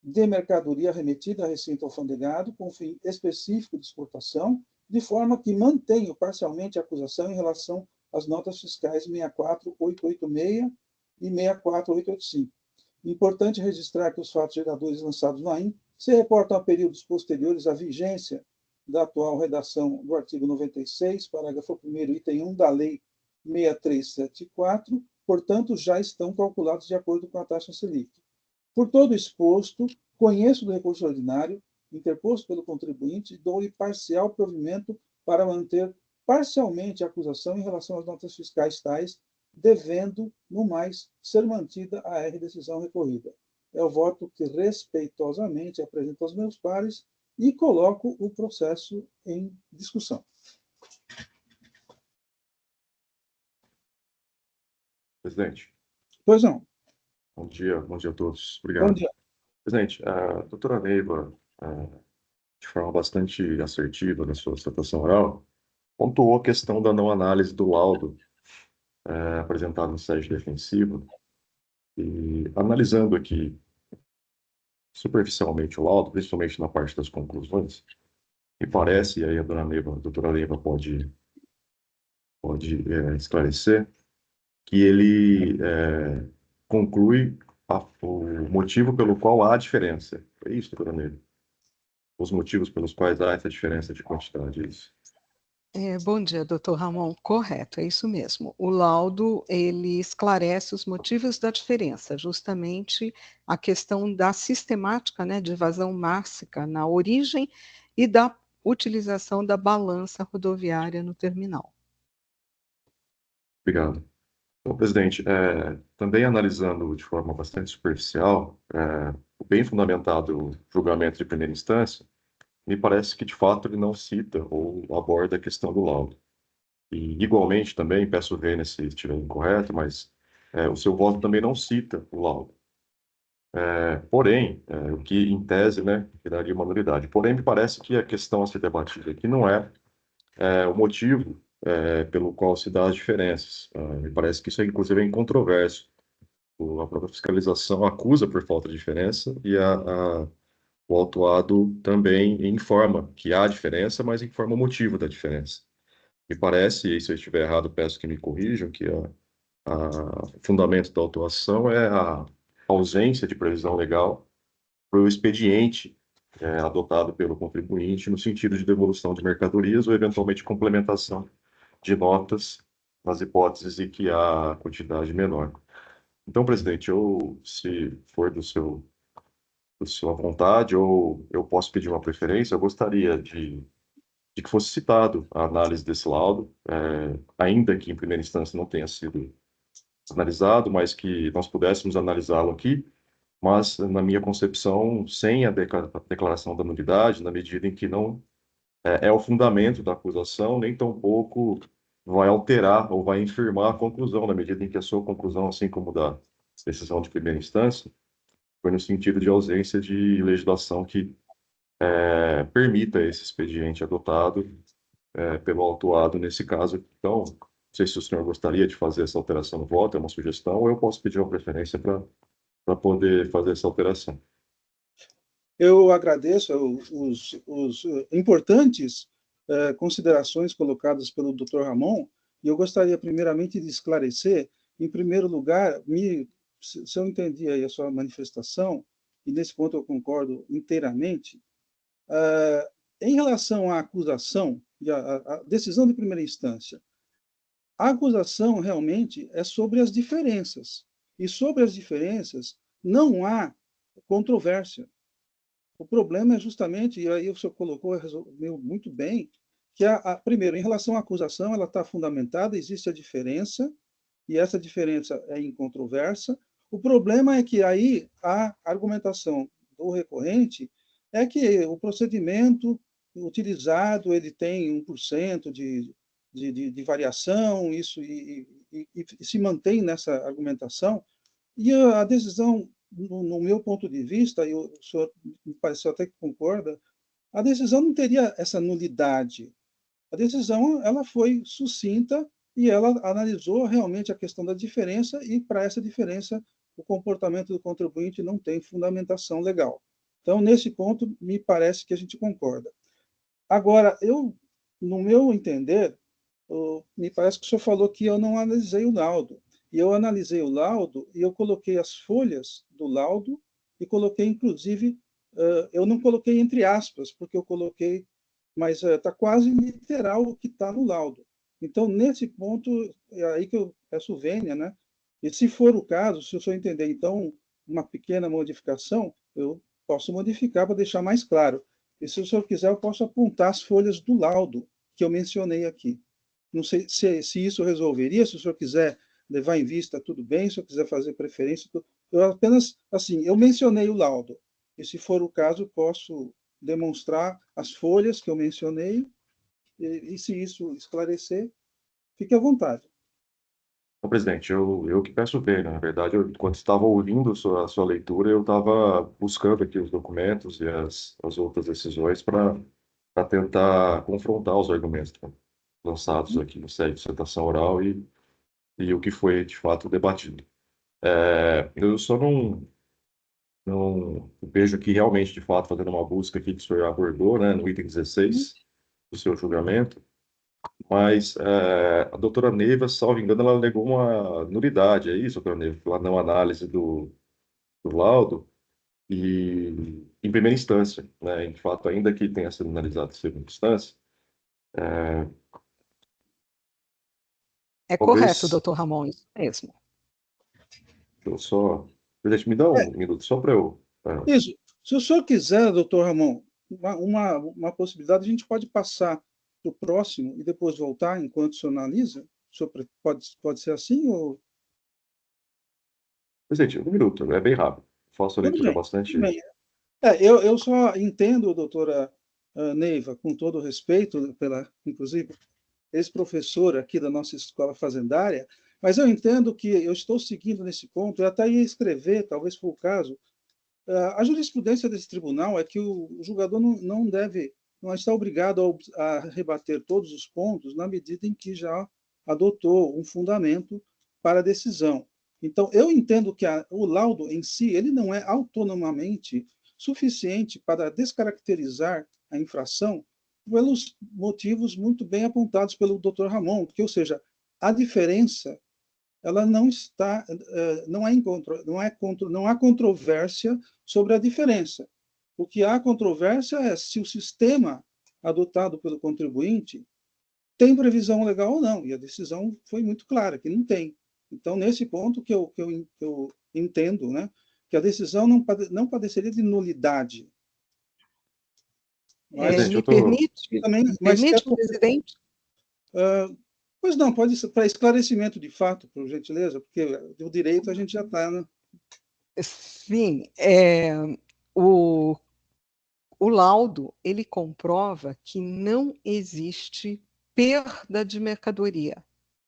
de mercadoria remetida a recinto alfandegado com fim específico de exportação, de forma que mantenho parcialmente a acusação em relação às notas fiscais 64886 e 64885. Importante registrar que os fatos geradores lançados no AIM se reportam a períodos posteriores à vigência da atual redação do artigo 96, parágrafo 1º, item 1 da Lei 6374, portanto, já estão calculados de acordo com a taxa Selic. Por todo exposto, conheço do recurso ordinário, interposto pelo contribuinte, e dou-lhe parcial provimento para manter parcialmente a acusação em relação às notas fiscais tais, devendo, no mais, ser mantida a decisão recorrida. É o voto que respeitosamente apresento aos meus pares e coloco o processo em discussão. Presidente. Pois não. Bom dia a todos. Obrigado. Bom dia. Presidente, a doutora Neiva, de forma bastante assertiva na sua citação oral, pontuou a questão da não análise do laudo apresentado no sede defensivo, e analisando aqui superficialmente o laudo, principalmente na parte das conclusões, me parece, e aí a doutora Neiva pode esclarecer, que ele conclui o motivo pelo qual há diferença. É isso, doutora Neiva? Os motivos pelos quais há essa diferença de quantidade, é isso? Bom dia, doutor Ramon. Correto, é isso mesmo. O laudo, ele esclarece os motivos da diferença, justamente a questão da sistemática, né, de vazão mársica na origem e da utilização da balança rodoviária no terminal. Obrigado. Então, presidente, também analisando de forma bastante superficial, o bem fundamentado julgamento de primeira instância, me parece que, de fato, ele não cita ou aborda a questão do laudo. E, igualmente, também, peço vênia se estiver incorreto, mas o seu voto também não cita o laudo. Porém, o que, em tese, né, daria uma nulidade. Porém, me parece que a questão a ser debatida aqui não é o motivo pelo qual se dá as diferenças. Me parece que isso, inclusive, é incontroverso. A própria fiscalização acusa por falta de diferença e o autuado também informa que há diferença, mas informa o motivo da diferença. Me parece, e se eu estiver errado, peço que me corrijam, que o fundamento da autuação é a ausência de previsão legal para o expediente adotado pelo contribuinte no sentido de devolução de mercadorias ou, eventualmente, complementação de notas nas hipóteses em que há quantidade menor. Então, presidente, se for da sua vontade, ou eu posso pedir uma preferência, eu gostaria de que fosse citado a análise desse laudo, ainda que em primeira instância não tenha sido analisado, mas que nós pudéssemos analisá-lo aqui, mas, na minha concepção, sem a declaração da nulidade, na medida em que não é o fundamento da acusação, nem tampouco vai alterar ou vai infirmar a conclusão, na medida em que a sua conclusão, assim como da decisão de primeira instância, foi no sentido de ausência de legislação que permita esse expediente adotado pelo autuado nesse caso. Então, não sei se o senhor gostaria de fazer essa alteração no voto, é uma sugestão, ou eu posso pedir uma preferência para poder fazer essa alteração. Eu agradeço os importantes considerações colocadas pelo Dr. Ramon, e eu gostaria primeiramente de esclarecer, em primeiro lugar, se eu entendi aí a sua manifestação, e nesse ponto eu concordo inteiramente, em relação à acusação e à decisão de primeira instância, a acusação realmente é sobre as diferenças, e sobre as diferenças não há controvérsia. O problema é justamente, e aí o senhor colocou, resolveu muito bem, que, primeiro, em relação à acusação, ela está fundamentada, existe a diferença, e essa diferença é incontroversa. O problema é que aí a argumentação do recorrente é que o procedimento utilizado ele tem 1% de variação, isso e se mantém nessa argumentação, e a decisão, no meu ponto de vista, e o senhor me pareceu até que concorda, a decisão não teria essa nulidade. A decisão ela foi sucinta e ela analisou realmente a questão da diferença, e para essa diferença o comportamento do contribuinte não tem fundamentação legal. Então, nesse ponto, me parece que a gente concorda. Agora, no meu entender, me parece que o senhor falou que eu não analisei o laudo. E eu analisei o laudo e eu coloquei as folhas do laudo e coloquei, inclusive, eu não coloquei entre aspas, porque eu coloquei, mas está quase literal o que está no laudo. Então, nesse ponto, é aí que eu peço vênia, né? E se for o caso, se o senhor entender, então, uma pequena modificação, eu posso modificar para deixar mais claro. E se o senhor quiser, eu posso apontar as folhas do laudo que eu mencionei aqui. Não sei se isso resolveria, se o senhor quiser levar em vista, tudo bem, se eu quiser fazer preferência, eu apenas, assim, eu mencionei o laudo, e se for o caso, posso demonstrar as folhas que eu mencionei, e se isso esclarecer, fique à vontade. Então, presidente, eu que peço ver, né? Na verdade, enquanto estava ouvindo a sua leitura, eu estava buscando aqui os documentos e as outras decisões para tentar confrontar os argumentos, né, lançados aqui no sede de sustentação oral, e e o que foi, de fato, debatido. Eu só não vejo aqui realmente, de fato, fazendo uma busca aqui que o senhor abordou, né, no item 16 do seu julgamento, mas a doutora Neiva, salvo engano, ela alegou uma nulidade, é isso, doutora Neiva, pela não análise do laudo, e em primeira instância, né, de fato, ainda que tenha sido analisado em segunda instância, É correto, talvez, doutor Ramon, isso mesmo. eu só, presidente, me dá um minuto só para eu... Isso. Se o senhor quiser, doutor Ramon, uma possibilidade, a gente pode passar para o próximo e depois voltar enquanto o senhor analisa? O senhor pode ser assim ou... Presidente, um minuto, é bem rápido. Faço a Tudo leitura bem, bastante... tudo bem. Eu só entendo, doutora Neiva, com todo o respeito pela, inclusive, ex-professora aqui da nossa escola fazendária, mas eu entendo que eu estou seguindo nesse ponto, eu até ia escrever, talvez for o caso, a jurisprudência desse tribunal é que o julgador não deve, não está obrigado a rebater todos os pontos na medida em que já adotou um fundamento para a decisão. Então, eu entendo que o laudo em si, ele não é autonomamente suficiente para descaracterizar a infração pelos motivos muito bem apontados pelo Dr. Ramon, que, ou seja, a diferença ela não está, não há controvérsia sobre a diferença. O que há controvérsia é se o sistema adotado pelo contribuinte tem previsão legal ou não, e a decisão foi muito clara, que não tem. Então, nesse ponto que eu entendo, né, que a decisão não padeceria de nulidade. Mas, Presidente, eu Me tô... permite, também, me mas permite, presidente? pois não, pode ser para esclarecimento de fato, por gentileza, porque o direito a gente já está, né? Sim, o, o laudo, ele comprova que não existe perda de mercadoria,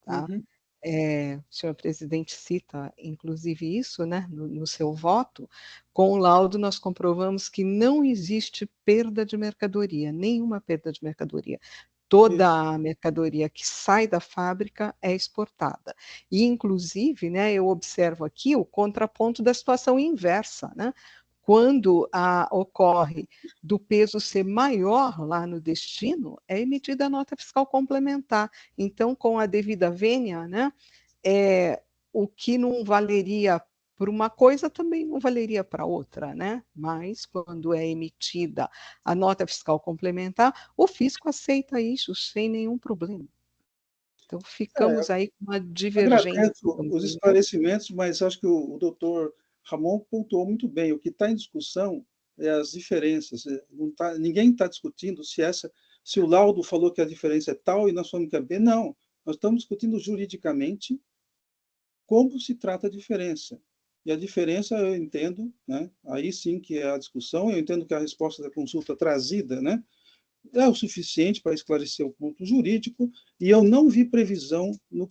tá? Uhum. O senhor presidente cita, inclusive, isso, né, no seu voto. Com o laudo, nós comprovamos que não existe perda de mercadoria, nenhuma perda de mercadoria. Toda Isso. a mercadoria que sai da fábrica é exportada. E, inclusive, né, eu observo aqui o contraponto da situação inversa, né? Quando ocorre do peso ser maior lá no destino, é emitida a nota fiscal complementar. Então, com a devida vênia, né, o que não valeria para uma coisa também não valeria para outra, né? Mas quando é emitida a nota fiscal complementar, o fisco aceita isso sem nenhum problema. Então, ficamos aí com uma divergência Agradeço os também, né? esclarecimentos, mas acho que o doutor Ramon pontuou muito bem. O que está em discussão é as diferenças. Ninguém está discutindo se o laudo falou que a diferença é tal e nós falamos que é B. Não. Nós estamos discutindo juridicamente como se trata a diferença. E a diferença eu entendo, né? Aí sim que é a discussão, eu entendo que a resposta da consulta trazida, né, é o suficiente para esclarecer o ponto jurídico, e eu não vi previsão no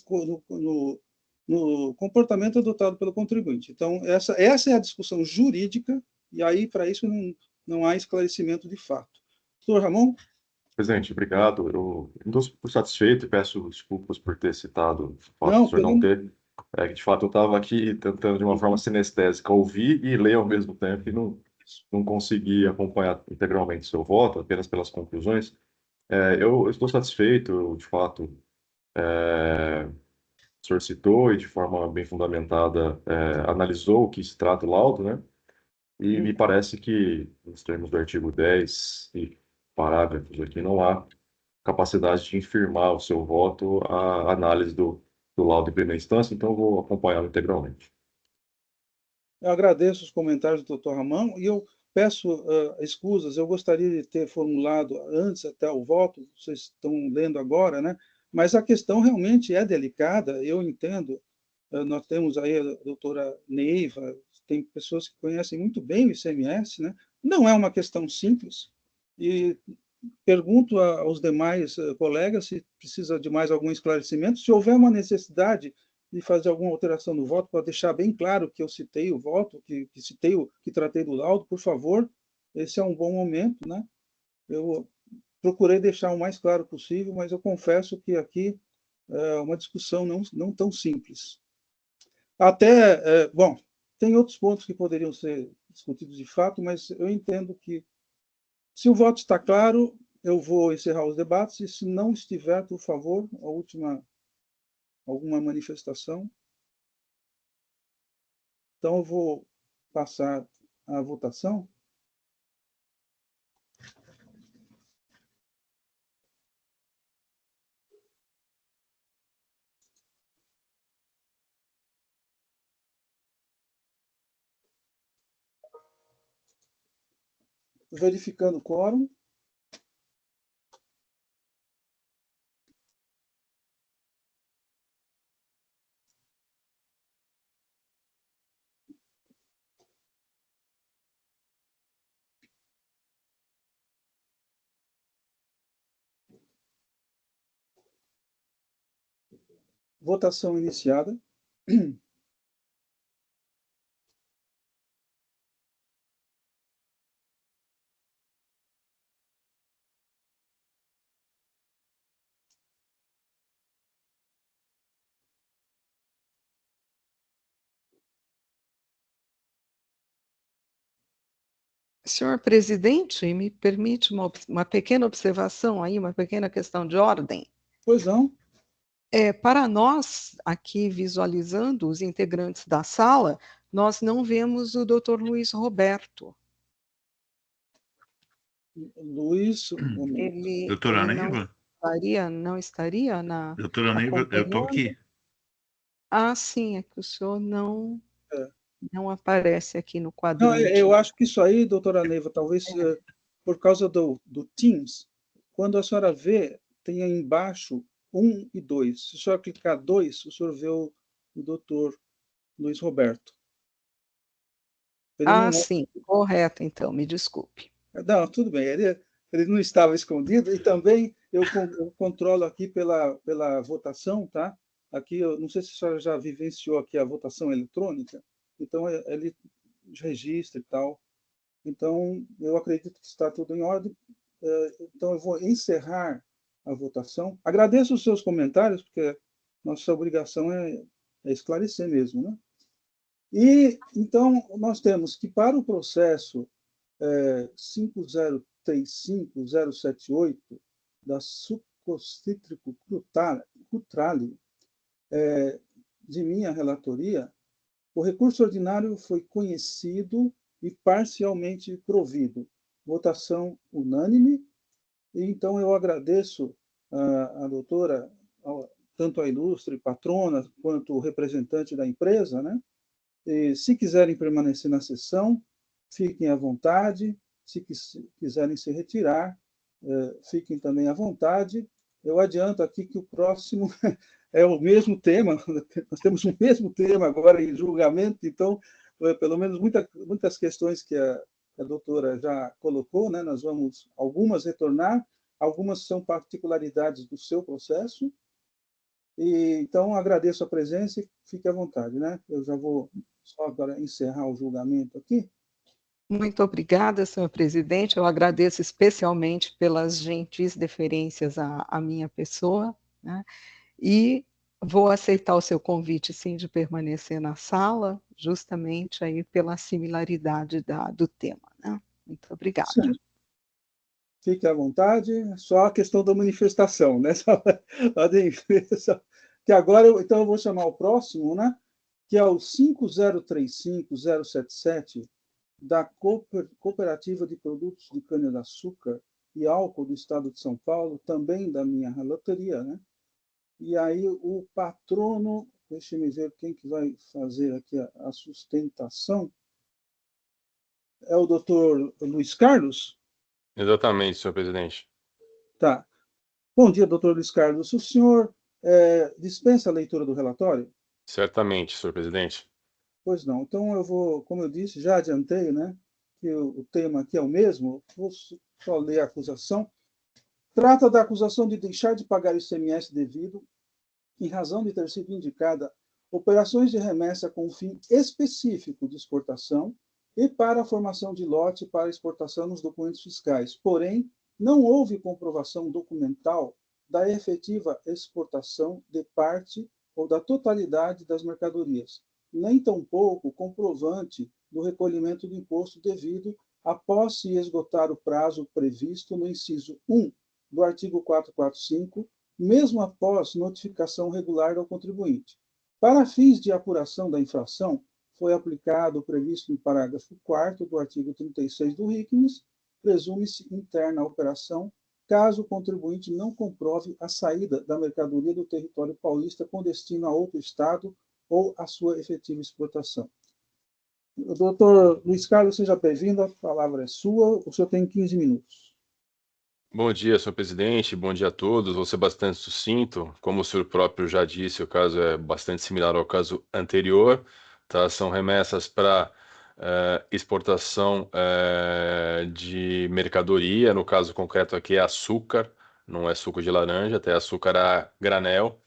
comportamento adotado pelo contribuinte. Então, essa é a discussão jurídica, e aí, para isso, não há esclarecimento de fato. Doutor Ramon? Presidente, obrigado. Eu não estou satisfeito e peço desculpas por ter citado o fato do Não, senhor não ter. Que de fato eu estava aqui tentando de uma forma sinestésica ouvir e ler ao mesmo tempo e não consegui acompanhar integralmente o seu voto, apenas pelas conclusões. Eu estou satisfeito, de fato, o senhor citou e de forma bem fundamentada analisou o que se trata o laudo, né? E me parece que, nos termos do artigo 10 e parágrafos aqui, não há capacidade de infirmar o seu voto à análise do laudo em primeira instância, então eu vou acompanhá-lo integralmente. Eu agradeço os comentários do doutor Ramon e eu peço escusas, eu gostaria de ter formulado antes até o voto, vocês estão lendo agora, né? Mas a questão realmente é delicada, eu entendo. Nós temos aí a doutora Neiva, tem pessoas que conhecem muito bem o ICMS, né? Não é uma questão simples, e pergunto aos demais colegas se precisa de mais algum esclarecimento. Se houver uma necessidade de fazer alguma alteração no voto, para deixar bem claro que eu citei o voto, que tratei do laudo, por favor, esse é um bom momento, né? Eu procurei deixar o mais claro possível, mas eu confesso que aqui uma discussão não tão simples. Até, bom, tem outros pontos que poderiam ser discutidos de fato, mas eu entendo que, se o voto está claro, eu vou encerrar os debates, e se não estiver, por favor, alguma manifestação. Então, eu vou passar a votação. Verificando o quórum. Votação iniciada. Senhor presidente, me permite uma pequena observação aí, uma pequena questão de ordem? Pois não. Para nós, aqui visualizando os integrantes da sala, nós não vemos o Dr. Luiz Roberto. Luiz, Doutora ele Neiva? não estaria na Doutora Neiva, eu estou aqui. Ah, sim, é que o senhor não aparece aqui no não, quadrante. eu acho que isso aí, doutora Neiva, talvez por causa do Teams, quando a senhora vê, tem aí embaixo 1 e 2. Se a senhora clicar 2, o senhor vê o doutor Luiz Roberto. Sim, correto, então, me desculpe. Não, tudo bem, ele não estava escondido, e também eu controlo aqui pela votação, tá? Aqui, eu não sei se a senhora já vivenciou aqui a votação eletrônica, então ele registra e tal. Então, eu acredito que está tudo em ordem. Então, eu vou encerrar a votação. Agradeço os seus comentários, porque nossa obrigação é esclarecer mesmo, né? E, então, nós temos que, para o processo 5035078 da succítrico cutrale, de minha relatoria, o recurso ordinário foi conhecido e parcialmente provido. Votação unânime. E, então, eu agradeço a doutora, tanto a ilustre patrona, quanto o representante da empresa, né? E, se quiserem permanecer na sessão, fiquem à vontade. Se quiserem se retirar, fiquem também à vontade. Eu adianto aqui que o próximo é o mesmo tema, nós temos o mesmo tema agora em julgamento, então, pelo menos muitas questões que a doutora já colocou, né, nós vamos, algumas retornar, algumas são particularidades do seu processo, e então agradeço a presença e fique à vontade, né? Eu já vou só agora encerrar o julgamento aqui. Muito obrigada, senhor presidente. Eu agradeço especialmente pelas gentis deferências à minha pessoa, né? E vou aceitar o seu convite, sim, de permanecer na sala, justamente aí pela similaridade do tema, né? Muito obrigada. Sim. Fique à vontade, só a questão da manifestação, né? Que agora, então, eu vou chamar o próximo, né? Que é o 5035077 da Cooperativa de Produtos de Cana-de-Açúcar e Álcool do Estado de São Paulo, também da minha relatoria, né? E aí o patrono, deixa-me ver quem que vai fazer aqui a sustentação, é o doutor Luiz Carlos? Exatamente, senhor presidente. Tá. Bom dia, doutor Luiz Carlos. O senhor dispensa a leitura do relatório? Certamente, senhor presidente. Pois não. Então, eu vou, como eu disse, já adiantei, né, que o tema aqui é o mesmo, vou só ler a acusação. Trata da acusação de deixar de pagar o ICMS devido, em razão de ter sido indicada operações de remessa com fim específico de exportação e para a formação de lote para exportação nos documentos fiscais. Porém, não houve comprovação documental da efetiva exportação de parte ou da totalidade das mercadorias, nem tampouco comprovante do recolhimento do imposto devido após se esgotar o prazo previsto no inciso 1 do artigo 445, mesmo após notificação regular ao contribuinte. Para fins de apuração da infração, foi aplicado o previsto no parágrafo 4º do artigo 36 do RICMES, presume-se interna a operação, caso o contribuinte não comprove a saída da mercadoria do território paulista com destino a outro estado ou a sua efetiva exportação. Doutor Luiz Carlos, seja bem-vindo, a palavra é sua, o senhor tem 15 minutos. Bom dia, senhor presidente, bom dia a todos. Vou ser bastante sucinto. Como o senhor próprio já disse, o caso é bastante similar ao caso anterior. Tá? São remessas para exportação de mercadoria, no caso concreto aqui é açúcar, não é suco de laranja, até açúcar a granel.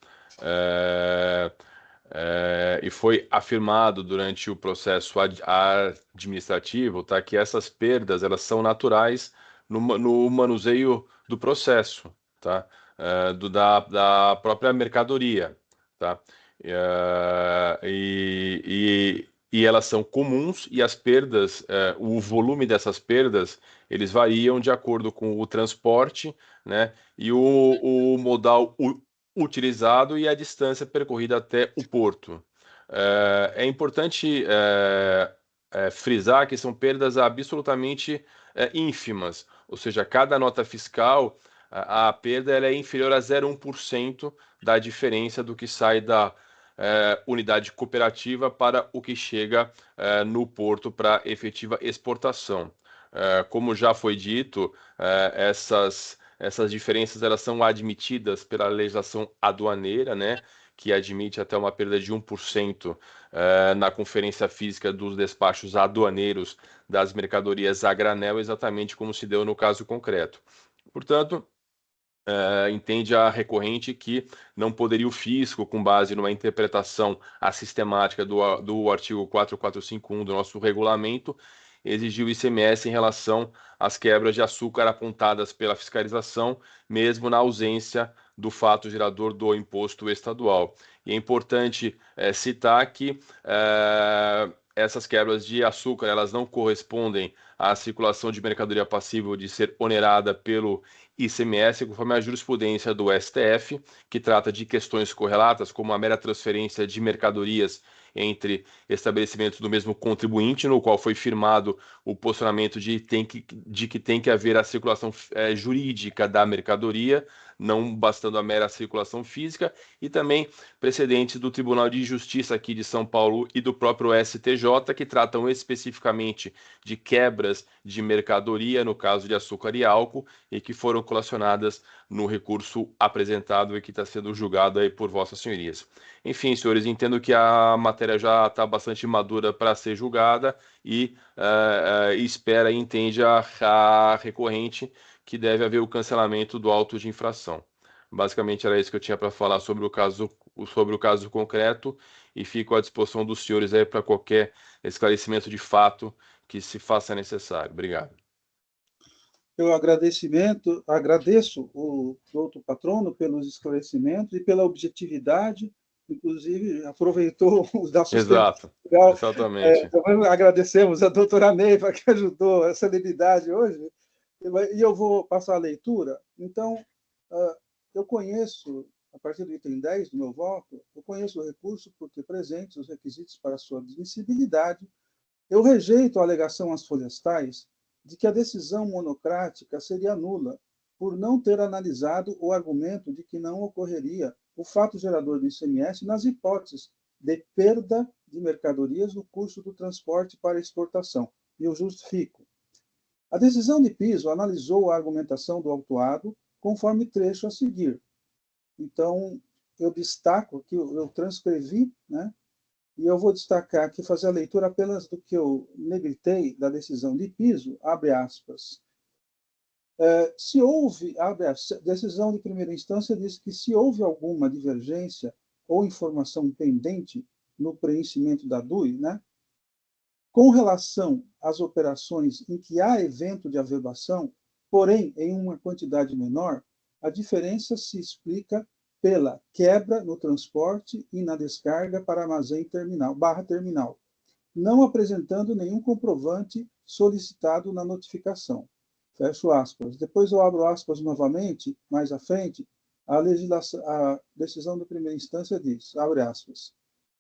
E foi afirmado durante o processo administrativo, tá, que essas perdas elas são naturais no manuseio do processo, tá, da própria mercadoria, tá, e elas são comuns e as perdas, o volume dessas perdas, eles variam de acordo com o transporte, né, e o modal utilizado e a distância percorrida até o porto. É importante frisar que são perdas absolutamente ínfimas, ou seja, cada nota fiscal, a perda ela é inferior a 0,1% da diferença do que sai da unidade cooperativa para o que chega no porto para efetiva exportação. Como já foi dito, essas diferenças elas são admitidas pela legislação aduaneira, né, que admite até uma perda de 1% na conferência física dos despachos aduaneiros das mercadorias a granel, exatamente como se deu no caso concreto. Portanto, entende a recorrente que não poderia o fisco, com base numa interpretação assistemática do artigo 4451 do nosso regulamento, exigir o ICMS em relação às quebras de açúcar apontadas pela fiscalização, mesmo na ausência do fato gerador do imposto estadual. E é importante citar que essas quebras de açúcar elas não correspondem à circulação de mercadoria passível de ser onerada pelo ICMS, conforme a jurisprudência do STF, que trata de questões correlatas, como a mera transferência de mercadorias entre estabelecimentos do mesmo contribuinte, no qual foi firmado o posicionamento de que tem que haver a circulação jurídica da mercadoria, não bastando a mera circulação física, e também precedentes do Tribunal de Justiça aqui de São Paulo e do próprio STJ, que tratam especificamente de quebras de mercadoria, no caso de açúcar e álcool, e que foram colacionadas no recurso apresentado e que está sendo julgado aí por vossas senhorias. Enfim, senhores, entendo que a matéria já está bastante madura para ser julgada e espera e entende a recorrente que deve haver o cancelamento do auto de infração. Basicamente era isso que eu tinha para falar sobre o caso concreto e fico à disposição dos senhores aí para qualquer esclarecimento de fato que se faça necessário. Obrigado. Eu agradeço o doutor Patrono pelos esclarecimentos e pela objetividade, inclusive aproveitou os da Exato, exatamente. Agradecemos a doutora Neiva, que ajudou a celeridade hoje, e eu vou passar a leitura. Então, eu conheço, a partir do item 10 do meu voto, eu conheço o recurso por ter presentes os requisitos para sua admissibilidade. Eu rejeito a alegação às folhas tais de que a decisão monocrática seria nula, por não ter analisado o argumento de que não ocorreria o fato gerador do ICMS nas hipóteses de perda de mercadorias no curso do transporte para exportação. E eu justifico. A decisão de piso analisou a argumentação do autuado conforme trecho a seguir. Então, eu destaco que eu transcrevi, né? E eu vou destacar aqui, fazer a leitura apenas do que eu negritei da decisão de piso, abre aspas. Se houve, abre aspas, decisão de primeira instância diz que se houve alguma divergência ou informação pendente no preenchimento da DUI, né, com relação às operações em que há evento de averbação, porém em uma quantidade menor, A diferença se explica pela quebra no transporte e na descarga para armazém terminal, não apresentando nenhum comprovante solicitado na notificação. Fecho aspas. Depois eu abro aspas novamente, mais à frente, a decisão da primeira instância diz, abre aspas,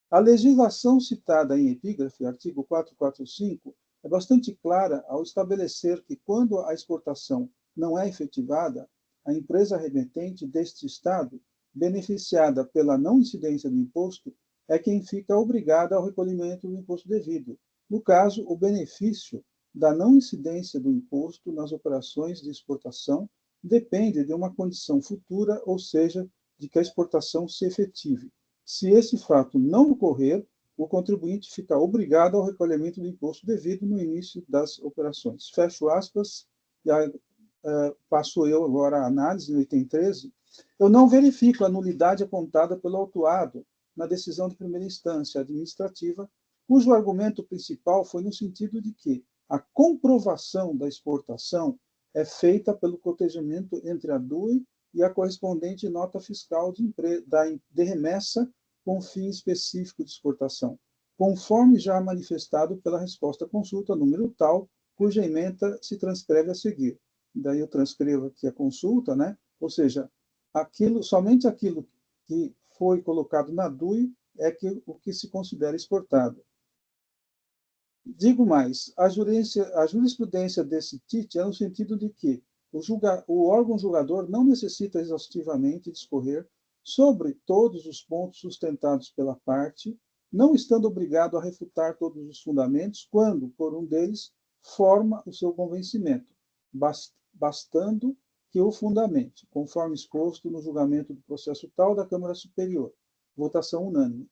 a legislação citada em epígrafe, artigo 445, é bastante clara ao estabelecer que, quando a exportação não é efetivada, a empresa remetente deste Estado, beneficiada pela não incidência do imposto, é quem fica obrigada ao recolhimento do imposto devido. No caso, o benefício da não incidência do imposto nas operações de exportação depende de uma condição futura, ou seja, de que a exportação se efetive. Se esse fato não ocorrer, o contribuinte fica obrigado ao recolhimento do imposto devido no início das operações. Fecho aspas, e passo eu agora a análise, no item 13. Eu não verifico a nulidade apontada pelo autuado na decisão de primeira instância administrativa, cujo argumento principal foi no sentido de que a comprovação da exportação é feita pelo cotejamento entre a DUI e a correspondente nota fiscal de remessa com fim específico de exportação, conforme já manifestado pela resposta à consulta número tal, cuja ementa se transcreve a seguir. Daí eu transcrevo aqui a consulta, né? Ou seja, somente aquilo que foi colocado na DUI é o que se considera exportado. Digo mais, a jurisprudência desse TIT é no sentido de que o órgão julgador não necessita exaustivamente discorrer sobre todos os pontos sustentados pela parte, não estando obrigado a refutar todos os fundamentos, quando, por um deles, forma o seu convencimento, bastando que o fundamente, conforme exposto no julgamento do processo tal da Câmara Superior. Votação unânime.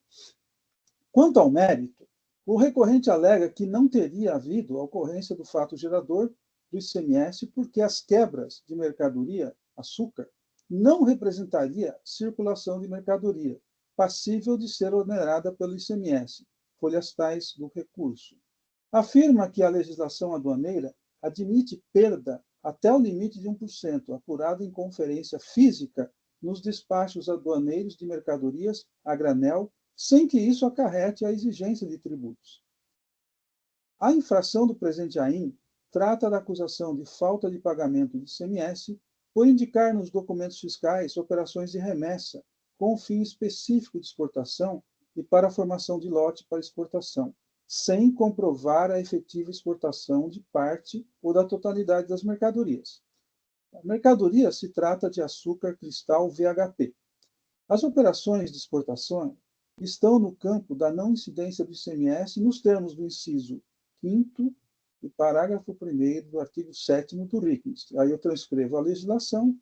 Quanto ao mérito, o recorrente alega que não teria havido a ocorrência do fato gerador do ICMS porque as quebras de mercadoria, açúcar, não representaria circulação de mercadoria, passível de ser onerada pelo ICMS, folhas tais do recurso. Afirma que a legislação aduaneira admite perda até o limite de 1%, apurado em conferência física nos despachos aduaneiros de mercadorias a granel, sem que isso acarrete a exigência de tributos. A infração do presente AIM trata da acusação de falta de pagamento de ICMS por indicar nos documentos fiscais operações de remessa com fim específico de exportação e para a formação de lote para exportação, sem comprovar a efetiva exportação de parte ou da totalidade das mercadorias. A mercadoria se trata de açúcar cristal VHP. As operações de exportação estão no campo da não incidência do ICMS nos termos do inciso 5º e parágrafo 1º do artigo 7º do RICMS. Aí eu transcrevo a legislação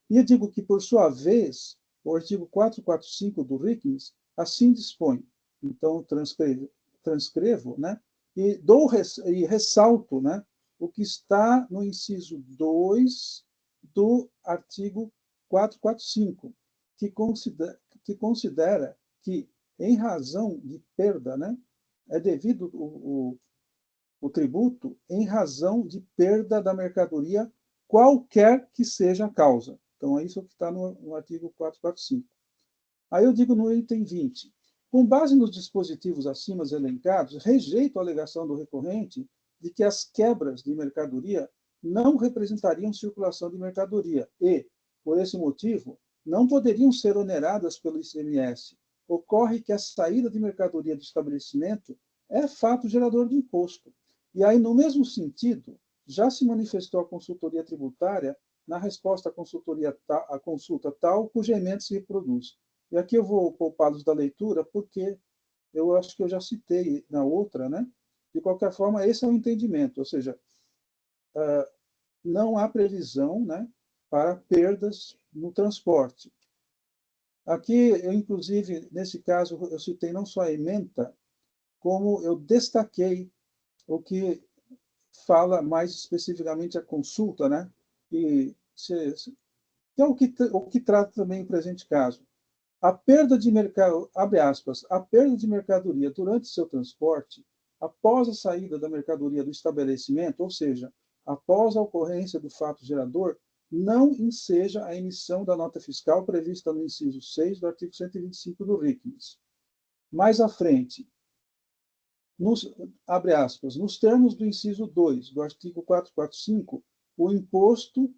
e eu digo que, por sua vez, o artigo 445 do RICMS assim dispõe. Então, transcrevo, né? E ressalto, né, o que está no inciso 2 do artigo 445, que considera que, em razão de perda, né, é devido o tributo em razão de perda da mercadoria, qualquer que seja a causa. Então, é isso que está no artigo 445. Aí eu digo no item 20. Com base nos dispositivos acima elencados, rejeito a alegação do recorrente de que as quebras de mercadoria não representariam circulação de mercadoria e, por esse motivo, não poderiam ser oneradas pelo ICMS. Ocorre que a saída de mercadoria do estabelecimento é fato gerador de imposto. E aí, no mesmo sentido, já se manifestou a consultoria tributária na resposta à consulta tal, cuja emenda se reproduz. E aqui eu vou poupá-los da leitura, porque eu acho que eu já citei na outra, né? De qualquer forma, esse é o entendimento, ou seja, não há previsão, né, para perdas no transporte. Aqui, eu, inclusive, nesse caso, eu citei não só a ementa, como eu destaquei o que fala mais especificamente a consulta, né? Que é o que trata também o presente caso. A perda de abre aspas, a perda de mercadoria durante seu transporte, após a saída da mercadoria do estabelecimento, ou seja, após a ocorrência do fato gerador, não enseja a emissão da nota fiscal prevista no inciso 6 do artigo 125 do RICMES. Mais à frente, abre aspas, nos termos do inciso 2 do artigo 445, o imposto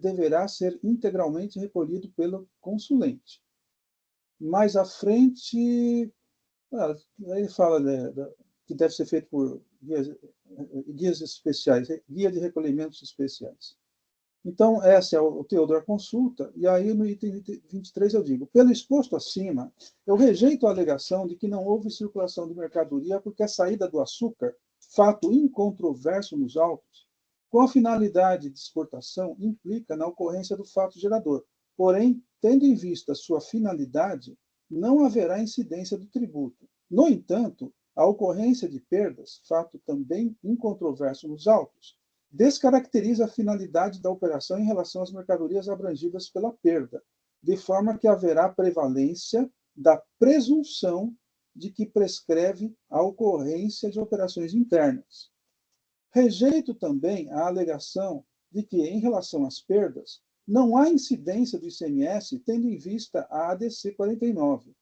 deverá ser integralmente recolhido pelo consulente. Mais à frente, ele fala que deve ser feito por guias especiais, guia de recolhimentos especiais. Então, esse é o teor da consulta, e aí no item 23 eu digo, pelo exposto acima, eu rejeito a alegação de que não houve circulação de mercadoria porque a saída do açúcar, fato incontroverso nos autos, com a finalidade de exportação, implica na ocorrência do fato gerador. Porém, tendo em vista sua finalidade, não haverá incidência do tributo. No entanto, a ocorrência de perdas, fato também incontroverso nos autos, descaracteriza a finalidade da operação em relação às mercadorias abrangidas pela perda, de forma que haverá prevalência da presunção de que prescreve a ocorrência de operações internas. Rejeito também a alegação de que, em relação às perdas, não há incidência do ICMS tendo em vista a ADC 49.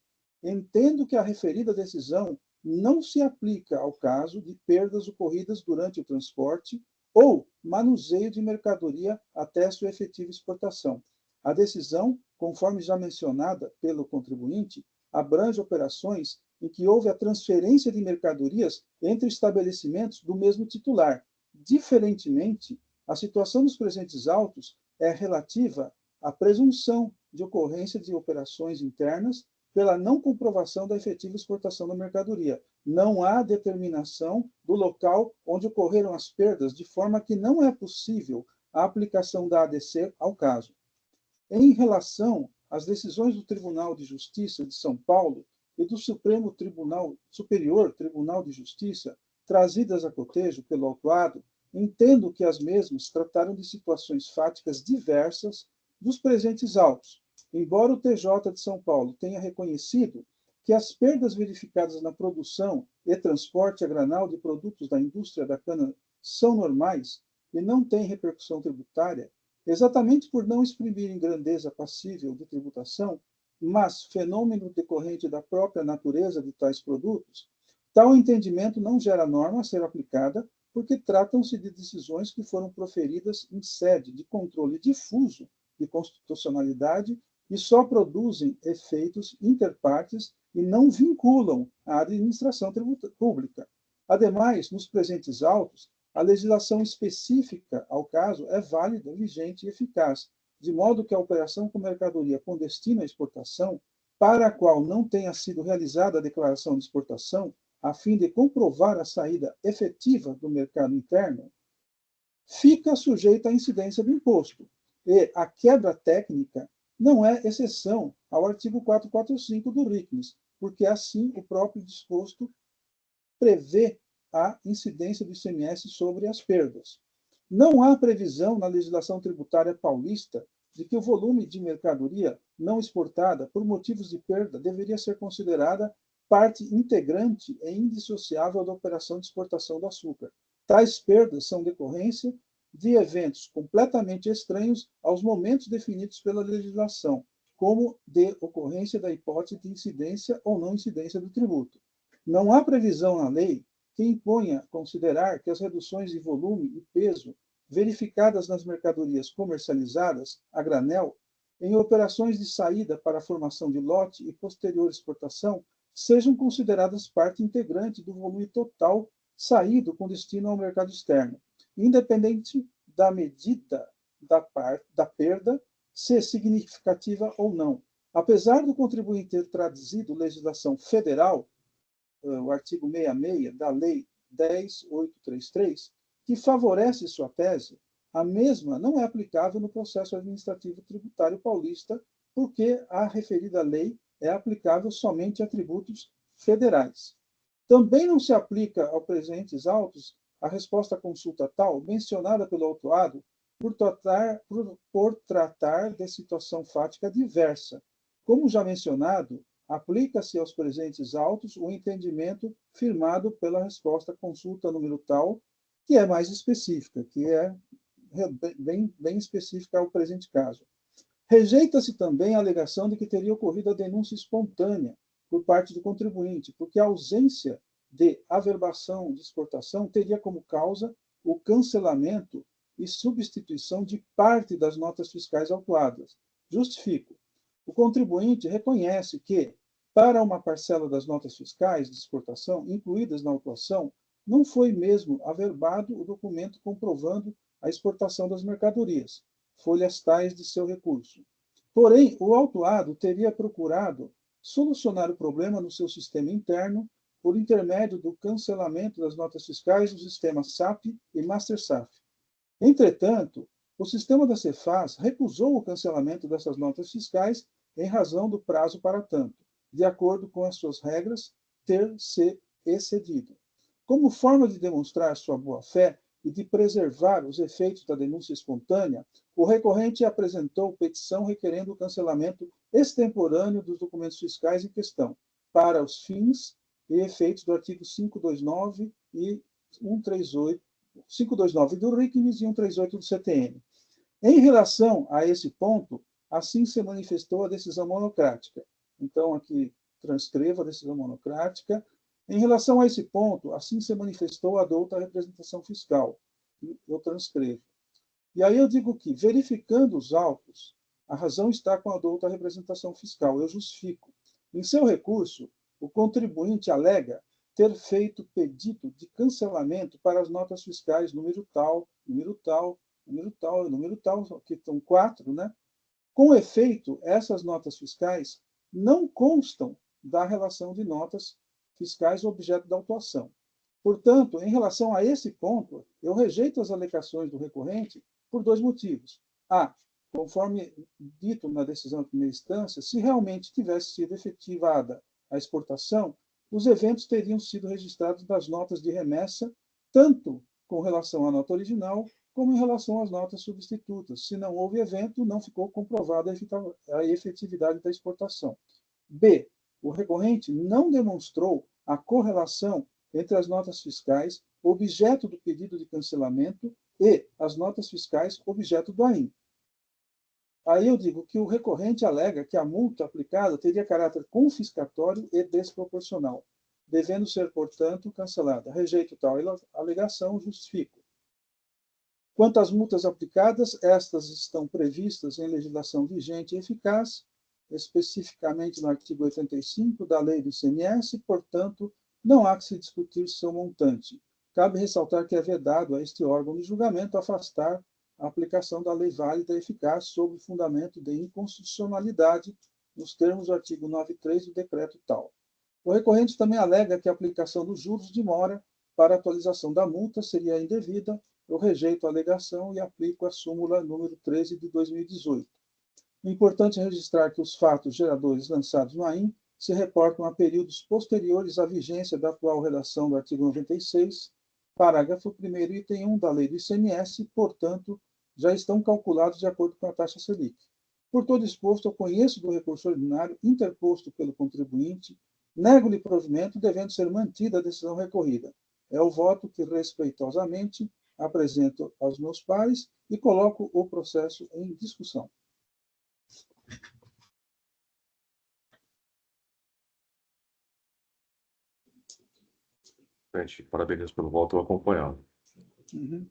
Entendo que a referida decisão não se aplica ao caso de perdas ocorridas durante o transporte ou manuseio de mercadoria até sua efetiva exportação. A decisão, conforme já mencionada pelo contribuinte, abrange operações em que houve a transferência de mercadorias entre estabelecimentos do mesmo titular. Diferentemente, a situação dos presentes autos é relativa à presunção de ocorrência de operações internas pela não comprovação da efetiva exportação da mercadoria. Não há determinação do local onde ocorreram as perdas, de forma que não é possível a aplicação da ADC ao caso. Em relação às decisões do Tribunal de Justiça de São Paulo e do Superior Tribunal de Justiça, trazidas a cotejo pelo autuado, entendo que as mesmas trataram de situações fáticas diversas dos presentes autos, embora o TJ de São Paulo tenha reconhecido que as perdas verificadas na produção e transporte a granel de produtos da indústria da cana são normais e não têm repercussão tributária, exatamente por não exprimirem grandeza passível de tributação, mas fenômeno decorrente da própria natureza de tais produtos, tal entendimento não gera norma a ser aplicada, porque tratam-se de decisões que foram proferidas em sede de controle difuso de constitucionalidade e só produzem efeitos interpartes e não vinculam a administração pública. Ademais, nos presentes autos, a legislação específica ao caso é válida, vigente e eficaz, de modo que a operação com mercadoria com destino à exportação, para a qual não tenha sido realizada a declaração de exportação, a fim de comprovar a saída efetiva do mercado interno, fica sujeita à incidência do imposto. E a quebra técnica não é exceção ao artigo 445 do RICMES, porque assim o próprio disposto prevê a incidência do ICMS sobre as perdas. Não há previsão na legislação tributária paulista de que o volume de mercadoria não exportada por motivos de perda deveria ser considerada parte integrante e indissociável da operação de exportação do açúcar. Tais perdas são decorrência de eventos completamente estranhos aos momentos definidos pela legislação, como de ocorrência da hipótese de incidência ou não incidência do tributo. Não há previsão na lei que imponha considerar que as reduções de volume e peso verificadas nas mercadorias comercializadas a granel em operações de saída para a formação de lote e posterior exportação sejam consideradas parte integrante do volume total saído com destino ao mercado externo, independente da medida da perda ser significativa ou não. Apesar do contribuinte ter traduzido legislação federal, o artigo 66 da Lei 10.833, que favorece sua tese, a mesma não é aplicável no processo administrativo tributário paulista, porque a referida lei é aplicável somente a tributos federais. Também não se aplica aos presentes autos a resposta à consulta tal mencionada pelo autuado por tratar de situação fática diversa. Como já mencionado, aplica-se aos presentes autos o entendimento firmado pela resposta à consulta número tal, que é mais específica, que é bem específica ao presente caso. Rejeita-se também a alegação de que teria ocorrido a denúncia espontânea por parte do contribuinte, porque a ausência de averbação de exportação teria como causa o cancelamento e substituição de parte das notas fiscais autuadas. Justifico. O contribuinte reconhece que, para uma parcela das notas fiscais de exportação incluídas na autuação, não foi mesmo averbado o documento comprovando a exportação das mercadorias, folhas tais de seu recurso. Porém, o autuado teria procurado solucionar o problema no seu sistema interno por intermédio do cancelamento das notas fiscais dos sistemas SAP e MasterSAF. Entretanto, o sistema da Cefaz recusou o cancelamento dessas notas fiscais em razão do prazo para tanto, de acordo com as suas regras, ter se excedido. Como forma de demonstrar sua boa-fé e de preservar os efeitos da denúncia espontânea, o recorrente apresentou petição requerendo o cancelamento extemporâneo dos documentos fiscais em questão, para os fins e efeitos do artigo 529 e 138, 529 do RICNIS e 138 do CTN. Em relação a esse ponto, assim se manifestou a decisão monocrática. Então, aqui transcrevo a decisão monocrática. Em relação a esse ponto, assim se manifestou a douta representação fiscal. Eu transcrevo. E aí eu digo que, verificando os autos, a razão está com a douta representação fiscal. Eu justifico. Em seu recurso, o contribuinte alega ter feito pedido de cancelamento para as notas fiscais número tal, número tal, número tal, número tal, que são 4, né? Com efeito, essas notas fiscais não constam da relação de notas fiscais objeto da autuação. Portanto, em relação a esse ponto, eu rejeito as alegações do recorrente por 2 motivos. A, conforme dito na decisão de primeira instância, se realmente tivesse sido efetivada a exportação, os eventos teriam sido registrados nas notas de remessa, tanto com relação à nota original, como em relação às notas substitutas. Se não houve evento, não ficou comprovada a efetividade da exportação. B, o recorrente não demonstrou a correlação entre as notas fiscais, objeto do pedido de cancelamento, e as notas fiscais, objeto do AIM. Aí eu digo que o recorrente alega que a multa aplicada teria caráter confiscatório e desproporcional, devendo ser, portanto, cancelada. Rejeito tal alegação, justifico. Quanto às multas aplicadas, estas estão previstas em legislação vigente e eficaz, especificamente no artigo 85 da Lei do ICMS, portanto, não há que se discutir seu montante. Cabe ressaltar que é vedado a este órgão de julgamento afastar a aplicação da lei válida e eficaz sob o fundamento de inconstitucionalidade nos termos do artigo 93 do decreto tal. O recorrente também alega que a aplicação dos juros de mora para atualização da multa seria indevida. Eu rejeito a alegação e aplico a súmula número 13 de 2018. É importante registrar que os fatos geradores lançados no AIM se reportam a períodos posteriores à vigência da atual redação do artigo 96, parágrafo 1º, item 1 da Lei do ICMS, portanto, já estão calculados de acordo com a taxa Selic. Por todo exposto, eu conheço do recurso ordinário interposto pelo contribuinte, nego-lhe provimento, devendo ser mantida a decisão recorrida. É o voto que, respeitosamente, apresento aos meus pares e coloco o processo em discussão. Gente, parabéns pelo voto acompanhado. Uhum.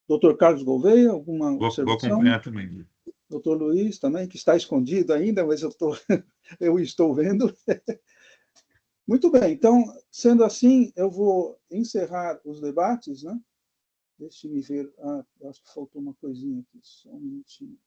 Doutor Carlos Gouveia, alguma observação? Vou acompanhar também. Doutor Luiz também, que está escondido ainda, mas eu estou vendo. Muito bem, então, sendo assim, eu vou encerrar os debates, né? Deixe-me ver. Acho que faltou uma coisinha aqui, só um minutinho.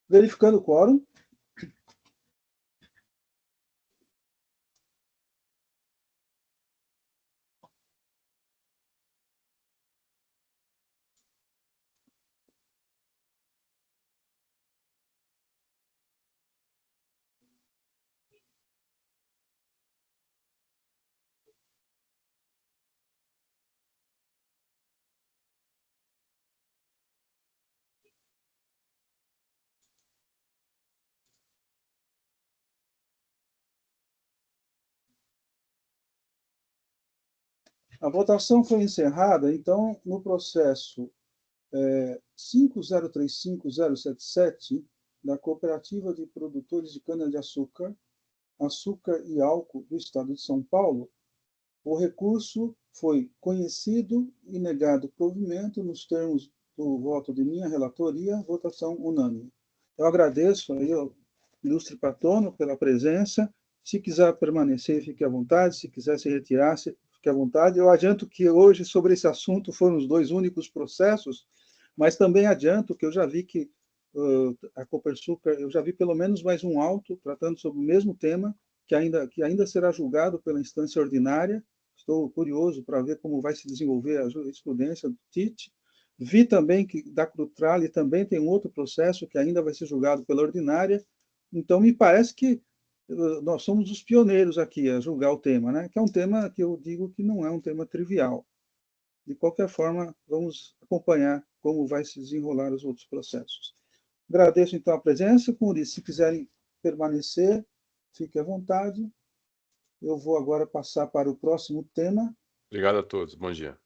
Verificando o quórum. A votação foi encerrada, então, no processo 5035077 da Cooperativa de Produtores de Cana-de-Açúcar, Açúcar e Álcool do Estado de São Paulo, o recurso foi conhecido e negado provimento nos termos do voto de minha relatoria, votação unânime. Eu agradeço aí ao ilustre patrono pela presença. Se quiser permanecer, fique à vontade. Se quiser se retirar, fique à vontade. Eu adianto que hoje, sobre esse assunto, foram os 2 únicos processos, mas também adianto que eu já vi que a Copersucar, eu já vi pelo menos mais um auto tratando sobre o mesmo tema, que ainda será julgado pela instância ordinária. Estou curioso para ver como vai se desenvolver a jurisprudência do TIT. Vi também que da Crutrale também tem um outro processo que ainda vai ser julgado pela ordinária. Então, me parece que nós somos os pioneiros aqui a julgar o tema, né? Que é um tema que eu digo que não é um tema trivial. De qualquer forma, vamos acompanhar como vai se desenrolar os outros processos. Agradeço, então, a presença. Como disse, se quiserem permanecer, fique à vontade. Eu vou agora passar para o próximo tema. Obrigado a todos. Bom dia.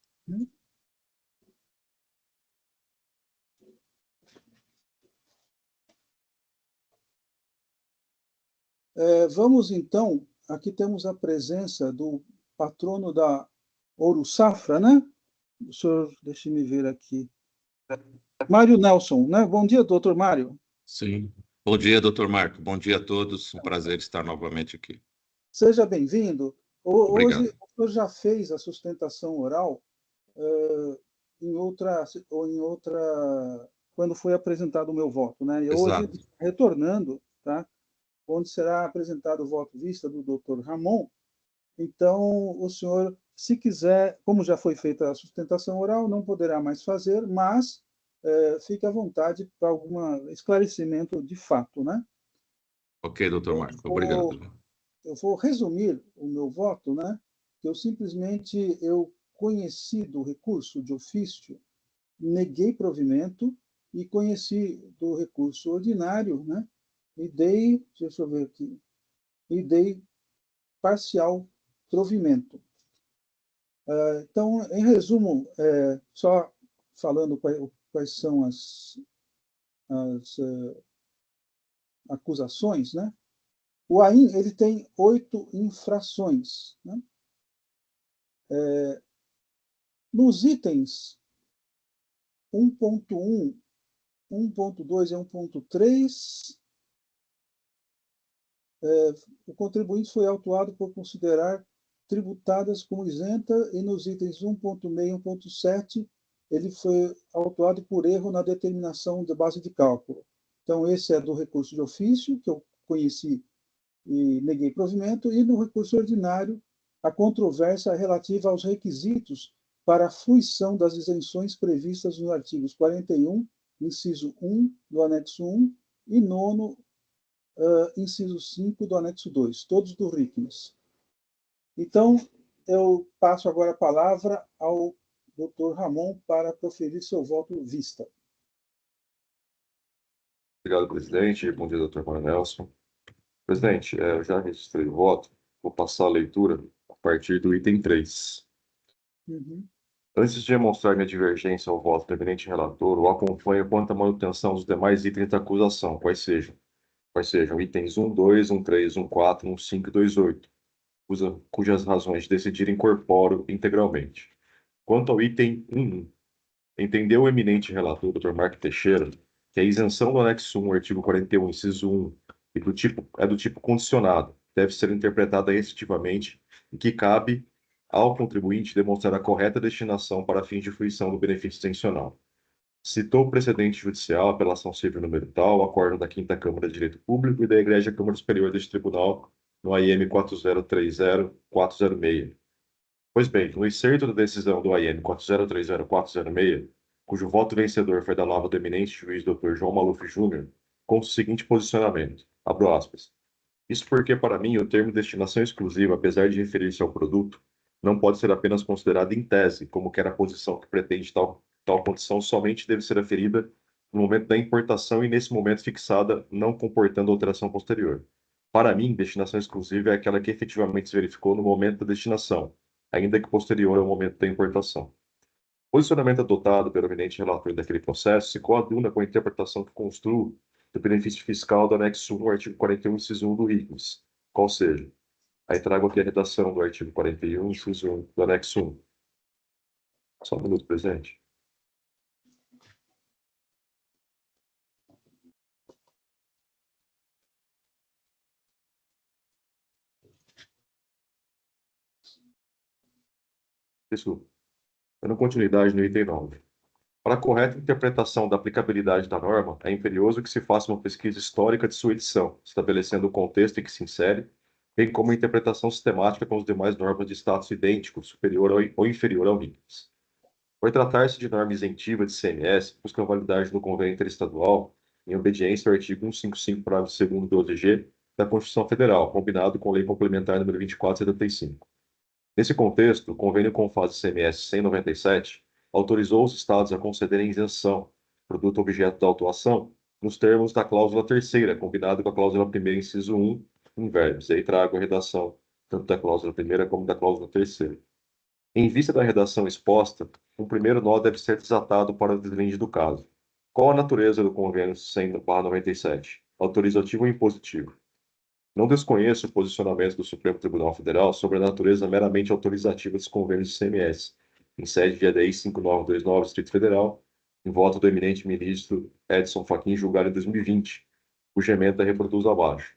Vamos, então, aqui temos a presença do patrono da Ouro Safra, né? O senhor, deixe-me ver aqui. Mário Nelson, né? Bom dia, doutor Mário. Sim. Bom dia, doutor Marco. Bom dia a todos. Um prazer estar novamente aqui. Seja bem-vindo. Obrigado. Hoje, o senhor já fez a sustentação oral em outra, quando foi apresentado o meu voto, né? E hoje, Exato. retornando, tá? Onde será apresentado o voto vista do doutor Ramon. Então, o senhor, se quiser, como já foi feita a sustentação oral, não poderá mais fazer, mas fique à vontade para algum esclarecimento de fato, né? Ok, doutor Marco. Obrigado. Eu vou resumir o meu voto, né? Eu simplesmente conheci do recurso de ofício, neguei provimento e conheci do recurso ordinário, né? E dei, deixa eu ver aqui, e dei parcial provimento. Então, em resumo, só falando quais são as acusações, né? O AIN ele tem 8 infrações, né? Nos itens 1.1, 1.2 e 1.3, o contribuinte foi autuado por considerar tributadas como isenta, e nos itens 1.6 e 1.7, ele foi autuado por erro na determinação de base de cálculo. Então, esse é do recurso de ofício, que eu conheci e neguei provimento, e no recurso ordinário, a controvérsia relativa aos requisitos para a fruição das isenções previstas nos artigos 41, inciso 1 do anexo 1, e 9º, inciso 5 do anexo 2, todos do RICNES. Então, eu passo agora a palavra ao Dr. Ramon para proferir seu voto vista. Obrigado, presidente. Bom dia, doutor Mário Nelson. Presidente, eu já registrei o voto. Vou passar a leitura a partir do item 3. Uhum. Antes de demonstrar minha divergência ao voto do eminente relator, o acompanho quanto à manutenção dos demais itens da acusação, quais sejam itens 1, 2, 1, 3, 1, 4, 1, 5 e 2, 8, cujas razões de decidir incorporo integralmente. Quanto ao item 1, entendeu o eminente relator, Dr. Marco Teixeira, que a isenção do anexo 1, artigo 41, inciso 1, é do tipo condicionado, deve ser interpretada restritivamente e que cabe ao contribuinte demonstrar a correta destinação para fins de fruição do benefício extensional. citou o precedente judicial, apelação civil número tal, acórdão da 5ª Câmara de Direito Público e da Igreja Câmara Superior deste Tribunal, no AIM 4030406. Pois bem, no excerto da decisão do AIM 4030406, cujo voto vencedor foi da nova do eminente juiz Dr. João Maluf Júnior, consta o seguinte posicionamento, abro aspas, isso porque, para mim, o termo destinação exclusiva, apesar de referir-se ao produto, não pode ser apenas considerado em tese, como quer a posição que pretende tal condição somente deve ser aferida no momento da importação e nesse momento fixada, não comportando alteração posterior. Para mim, destinação exclusiva é aquela que efetivamente se verificou no momento da destinação, ainda que posterior ao momento da importação. O posicionamento adotado pelo eminente relator daquele processo se coaduna com a interpretação que construo do benefício fiscal do anexo 1, artigo 41, inciso 1 do RICMS, qual seja, aí trago aqui a redação do artigo 41, inciso 1 do anexo 1. Só um minuto, presidente. Desculpa. Dando continuidade no item 9. Para a correta interpretação da aplicabilidade da norma, é imperioso que se faça uma pesquisa histórica de sua edição, estabelecendo o contexto em que se insere, bem como a interpretação sistemática com as demais normas de status idêntico, superior ou inferior ao RICMS. Por tratar-se de norma isentiva de CMS, busca a validade do convênio interestadual em obediência ao artigo 155, parágrafo 2º do ODG da Constituição Federal, combinado com a Lei Complementar nº 2475. Nesse contexto, o convênio CONFAS CMS 197 autorizou os estados a concederem isenção, produto objeto da autuação, nos termos da cláusula 3ª, combinado com a cláusula 1ª, inciso 1, em verbis. Aí trago a redação tanto da cláusula 1ª como da cláusula 3ª. Em vista da redação exposta, um primeiro nó deve ser desatado para o deslinde do caso. Qual a natureza do convênio 100/97? Autorizativo ou impositivo? Não desconheço o posicionamento do Supremo Tribunal Federal sobre a natureza meramente autorizativa dos convênios de CMS, em sede de ADI 5929, Distrito Federal, em voto do eminente ministro Edson Fachin, julgado em 2020, cuja emenda reproduz abaixo.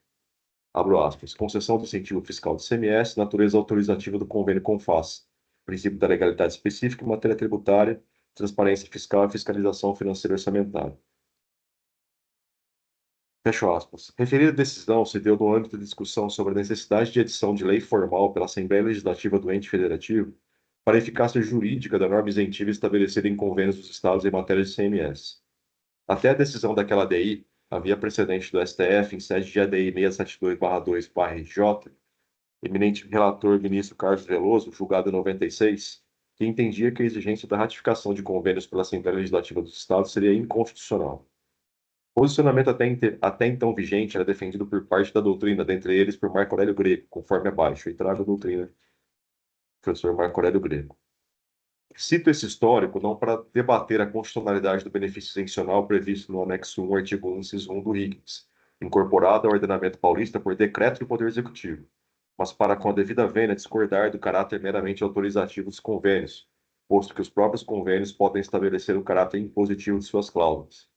Abro aspas. Concessão do incentivo fiscal de CMS, natureza autorizativa do convênio CONFAS, princípio da legalidade específica em matéria tributária, transparência fiscal e fiscalização financeira orçamentária. Fecho aspas. Referida decisão se deu no âmbito de discussão sobre a necessidade de edição de lei formal pela Assembleia Legislativa do ente federativo para a eficácia jurídica da norma isentiva estabelecida em convênios dos estados em matéria de CMS. Até a decisão daquela ADI, havia precedente do STF em sede de ADI 672/2/RJ, eminente relator ministro Carlos Veloso, julgado em 96, que entendia que a exigência da ratificação de convênios pela Assembleia Legislativa dos estados seria inconstitucional. O posicionamento até então vigente era defendido por parte da doutrina, dentre eles por Marco Aurélio Greco, conforme abaixo, e trago a doutrina do professor Marco Aurélio Greco. Cito esse histórico não para debater a constitucionalidade do benefício isencional previsto no anexo 1, artigo 1, inciso 1 do RICMS, incorporado ao ordenamento paulista por decreto do Poder Executivo, mas para, com a devida vênia, discordar do caráter meramente autorizativo dos convênios, posto que os próprios convênios podem estabelecer o caráter impositivo de suas cláusulas.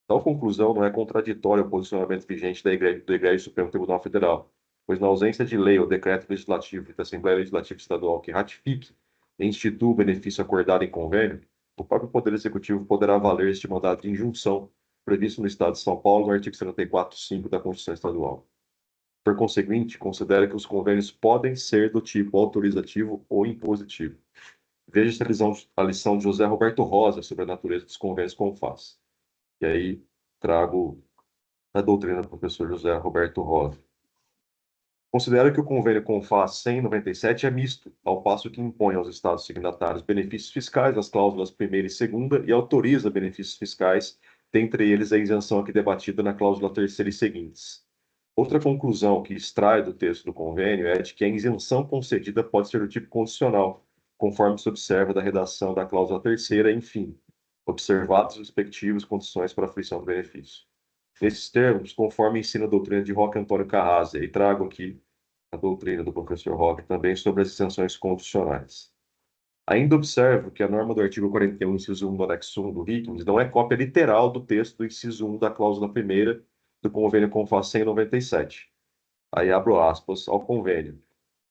Tal conclusão não é contraditória ao posicionamento vigente do Egrégio Supremo Tribunal Federal, pois na ausência de lei ou decreto legislativo e da Assembleia Legislativa Estadual que ratifique e institua o benefício acordado em convênio, o próprio Poder Executivo poderá valer este mandado de injunção previsto no Estado de São Paulo, no artigo 74.5 da Constituição Estadual. Por conseguinte, considera que os convênios podem ser do tipo autorizativo ou impositivo. Veja a lição de José Roberto Rosa sobre a natureza dos convênios CONFAS. E aí trago a doutrina do professor José Roberto Rosa. Considero que o convênio CONFAS 197 é misto, ao passo que impõe aos estados signatários benefícios fiscais nas cláusulas 1ª e 2ª e autoriza benefícios fiscais, dentre eles a isenção aqui debatida na cláusula 3ª e seguintes. Outra conclusão que extrai do texto do convênio é de que a isenção concedida pode ser do tipo condicional, conforme se observa da redação da cláusula 3ª, enfim, observadas as respectivas condições para a fruição do benefício. Nesses termos, conforme ensina a doutrina de Roque Antônio Carrasa, e trago aqui a doutrina do professor Roque também sobre as isenções condicionais. Ainda observo que a norma do artigo 41, inciso 1 do anexo 1 do RICMS não é cópia literal do texto do inciso 1 da cláusula 1ª do convênio CONFAS 197. Aí abro aspas ao convênio.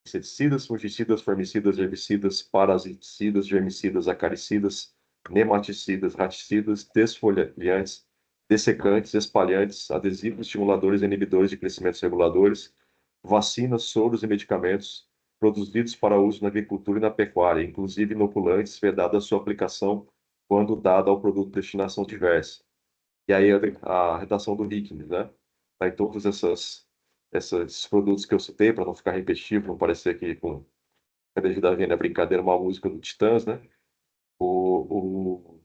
Inseticidas, fungicidas, formicidas, herbicidas, parasiticidas, germicidas, acaricidas, nematicidas, raticidas, desfolhantes, dessecantes, espalhantes, adesivos, estimuladores e inibidores de crescimentos reguladores, vacinas, soros e medicamentos produzidos para uso na agricultura e na pecuária, inclusive inoculantes, vedada a sua aplicação quando dada ao produto de destinação diversa. E aí a redação do Hickman, né? Aí todos esses produtos que eu citei, para não ficar repetitivo, não parecer que com a da Venda é brincadeira, uma música do Titãs, né? O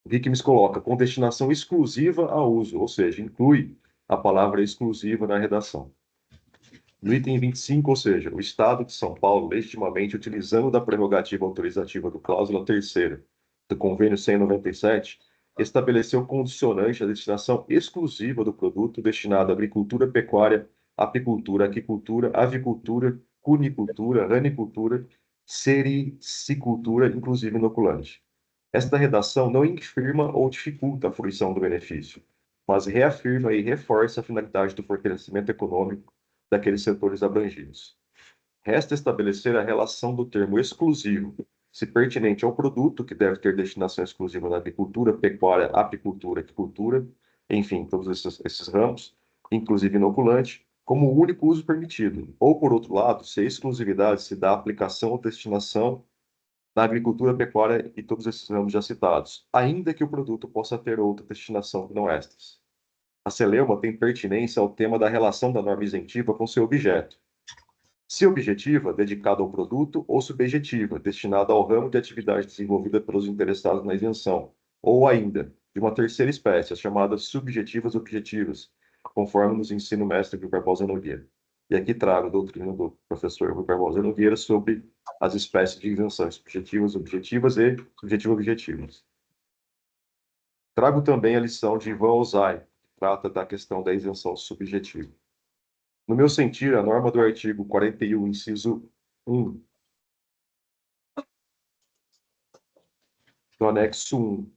Hickman coloca com destinação exclusiva a uso, ou seja, inclui a palavra exclusiva na redação. No item 25, ou seja, o Estado de São Paulo, legitimamente utilizando da prerrogativa autorizativa do cláusula 3ª do Convênio 197, estabeleceu condicionante à destinação exclusiva do produto destinado à agricultura, pecuária, apicultura, aquicultura, avicultura, cunicultura, ranicultura, sericicultura, inclusive inoculante. Esta redação não infirma ou dificulta a fruição do benefício, mas reafirma e reforça a finalidade do fortalecimento econômico daqueles setores abrangidos. Resta estabelecer a relação do termo exclusivo, se pertinente ao produto, que deve ter destinação exclusiva na agricultura, pecuária, apicultura, aquicultura, enfim, todos esses ramos, inclusive inoculante, como o único uso permitido. Ou, por outro lado, se a exclusividade se dá à aplicação ou destinação na agricultura, pecuária e todos esses ramos já citados, ainda que o produto possa ter outra destinação que não estas. A celeuma tem pertinência ao tema da relação da norma isentiva com seu objeto. Se objetiva, dedicada ao produto, ou subjetiva, destinada ao ramo de atividade desenvolvida pelos interessados na isenção, ou ainda, de uma terceira espécie, as chamadas subjetivas objetivas, conforme nos ensina o mestre Rui Barbosa Nogueira. E aqui trago a doutrina do professor Rui Barbosa Nogueira sobre as espécies de isenção subjetivas, objetivas e subjetivo-objetivas. Trago também a lição de Ivan Ozai, que trata da questão da isenção subjetiva. No meu sentir, a norma do artigo 41, inciso 1, do anexo 1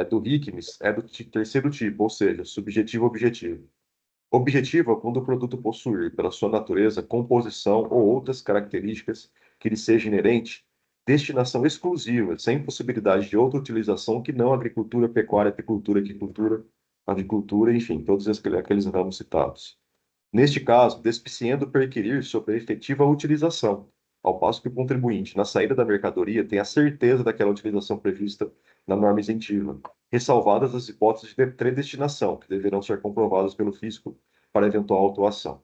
do Hickman, é do terceiro tipo, ou seja, subjetivo-objetivo. Objetiva quando o produto possuir, pela sua natureza, composição ou outras características que lhe seja inerente, destinação exclusiva, sem possibilidade de outra utilização que não agricultura, pecuária, apicultura, aquicultura, avicultura, enfim, todos aqueles ramos citados. Neste caso, despiciando perquirir sobre a efetiva utilização, ao passo que o contribuinte, na saída da mercadoria, tem a certeza daquela utilização prevista na norma isentiva, ressalvadas as hipóteses de predestinação, que deverão ser comprovadas pelo fisco para eventual autuação.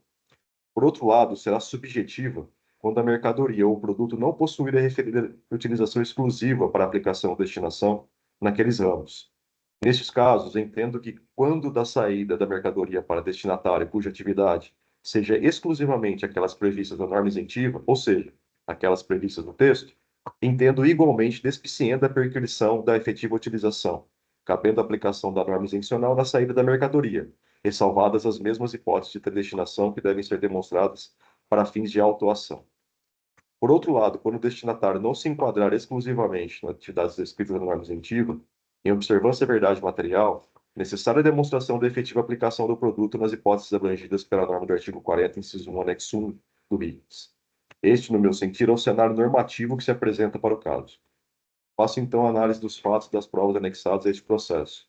Por outro lado, será subjetiva quando a mercadoria ou o produto não possuir a referida utilização exclusiva para aplicação ou destinação naqueles ramos. Nestes casos, entendo que, quando da saída da mercadoria para destinatário cuja atividade seja exclusivamente aquelas previstas na norma isentiva, ou seja, aquelas previstas no texto, entendo igualmente despiciendo a perquisição da efetiva utilização, cabendo a aplicação da norma isencional na saída da mercadoria, ressalvadas as mesmas hipóteses de predestinação que devem ser demonstradas para fins de autuação. Por outro lado, quando o destinatário não se enquadrar exclusivamente nas atividades descritas na norma isentiva, em observância à verdade material, necessária a demonstração da efetiva aplicação do produto nas hipóteses abrangidas pela norma do artigo 40, inciso 1, anexo 1 do Hickman. Este, no meu sentir, é o cenário normativo que se apresenta para o caso. Faço então a análise dos fatos e das provas anexadas a este processo.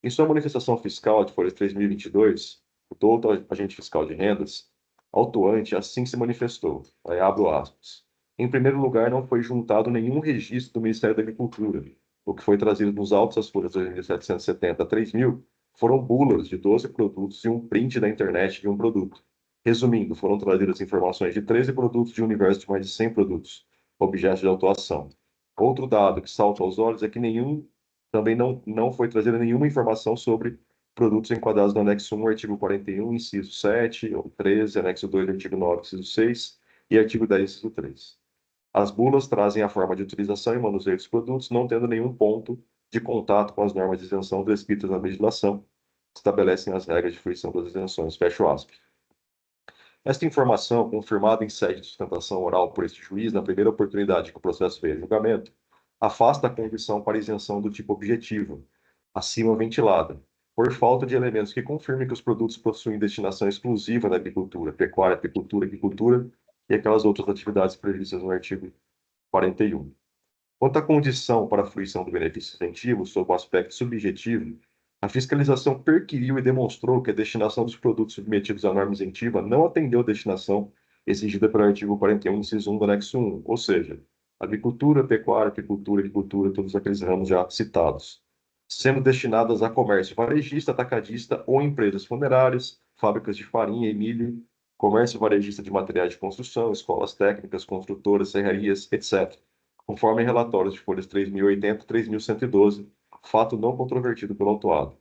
Em sua manifestação fiscal de folha 3022, o douto agente fiscal de rendas, autuante, assim se manifestou, aí abro aspas. Em primeiro lugar, não foi juntado nenhum registro do Ministério da Agricultura. O que foi trazido nos autos das folhas 2.770 a 3.000 foram bulas de 12 produtos e um print da internet de um produto. Resumindo, foram trazidas informações de 13 produtos de um universo de mais de 100 produtos, objeto de autuação. Outro dado que salta aos olhos é que também não foi trazida nenhuma informação sobre produtos enquadrados no anexo 1, artigo 41, inciso 7, ou 13, anexo 2, artigo 9, inciso 6 e artigo 10, inciso 3. As bulas trazem a forma de utilização e manuseio dos produtos, não tendo nenhum ponto de contato com as normas de isenção descritas na legislação, que estabelecem as regras de fruição das isenções. Fecho aspas. Esta informação, confirmada em sede de sustentação oral por este juiz na primeira oportunidade que o processo veio a julgamento, afasta a condição para isenção do tipo objetivo, acima ventilada, por falta de elementos que confirmem que os produtos possuem destinação exclusiva na agricultura, pecuária, apicultura, aquicultura e aquelas outras atividades previstas no artigo 41. Quanto à condição para a fruição do benefício incentivo, sob o aspecto subjetivo, a fiscalização perquiriu e demonstrou que a destinação dos produtos submetidos à norma isentiva não atendeu a destinação exigida pelo artigo 41, inciso 1 do anexo 1, ou seja, agricultura, pecuária, agricultura, todos aqueles ramos já citados, sendo destinadas a comércio varejista, atacadista ou empresas funerárias, fábricas de farinha e milho, comércio varejista de materiais de construção, escolas técnicas, construtoras, serrarias, etc., conforme relatórios de folhas 3.080 e 3.112, fato não controvertido pelo autuado.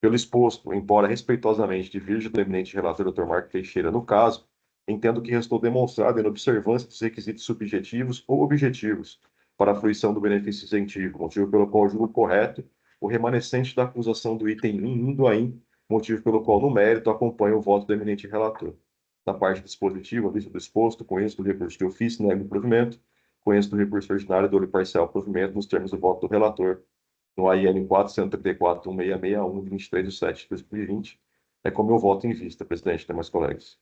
Pelo exposto, embora respeitosamente divirja do eminente relator Dr. Marco Teixeira no caso, entendo que restou demonstrado a inobservância dos requisitos subjetivos ou objetivos para a fruição do benefício incentivo, motivo pelo qual julgo correto o remanescente da acusação do item 1, indo aí, motivo pelo qual, no mérito, acompanho o voto do eminente relator. Na parte dispositiva, à vista do exposto, conheço do recurso de ofício, nego o provimento, conheço do recurso ordinário dou-lhe parcial provimento nos termos do voto do relator, no AIN 434-1661, 23 de 7 de 2020. É como eu voto em vista, presidente, demais colegas.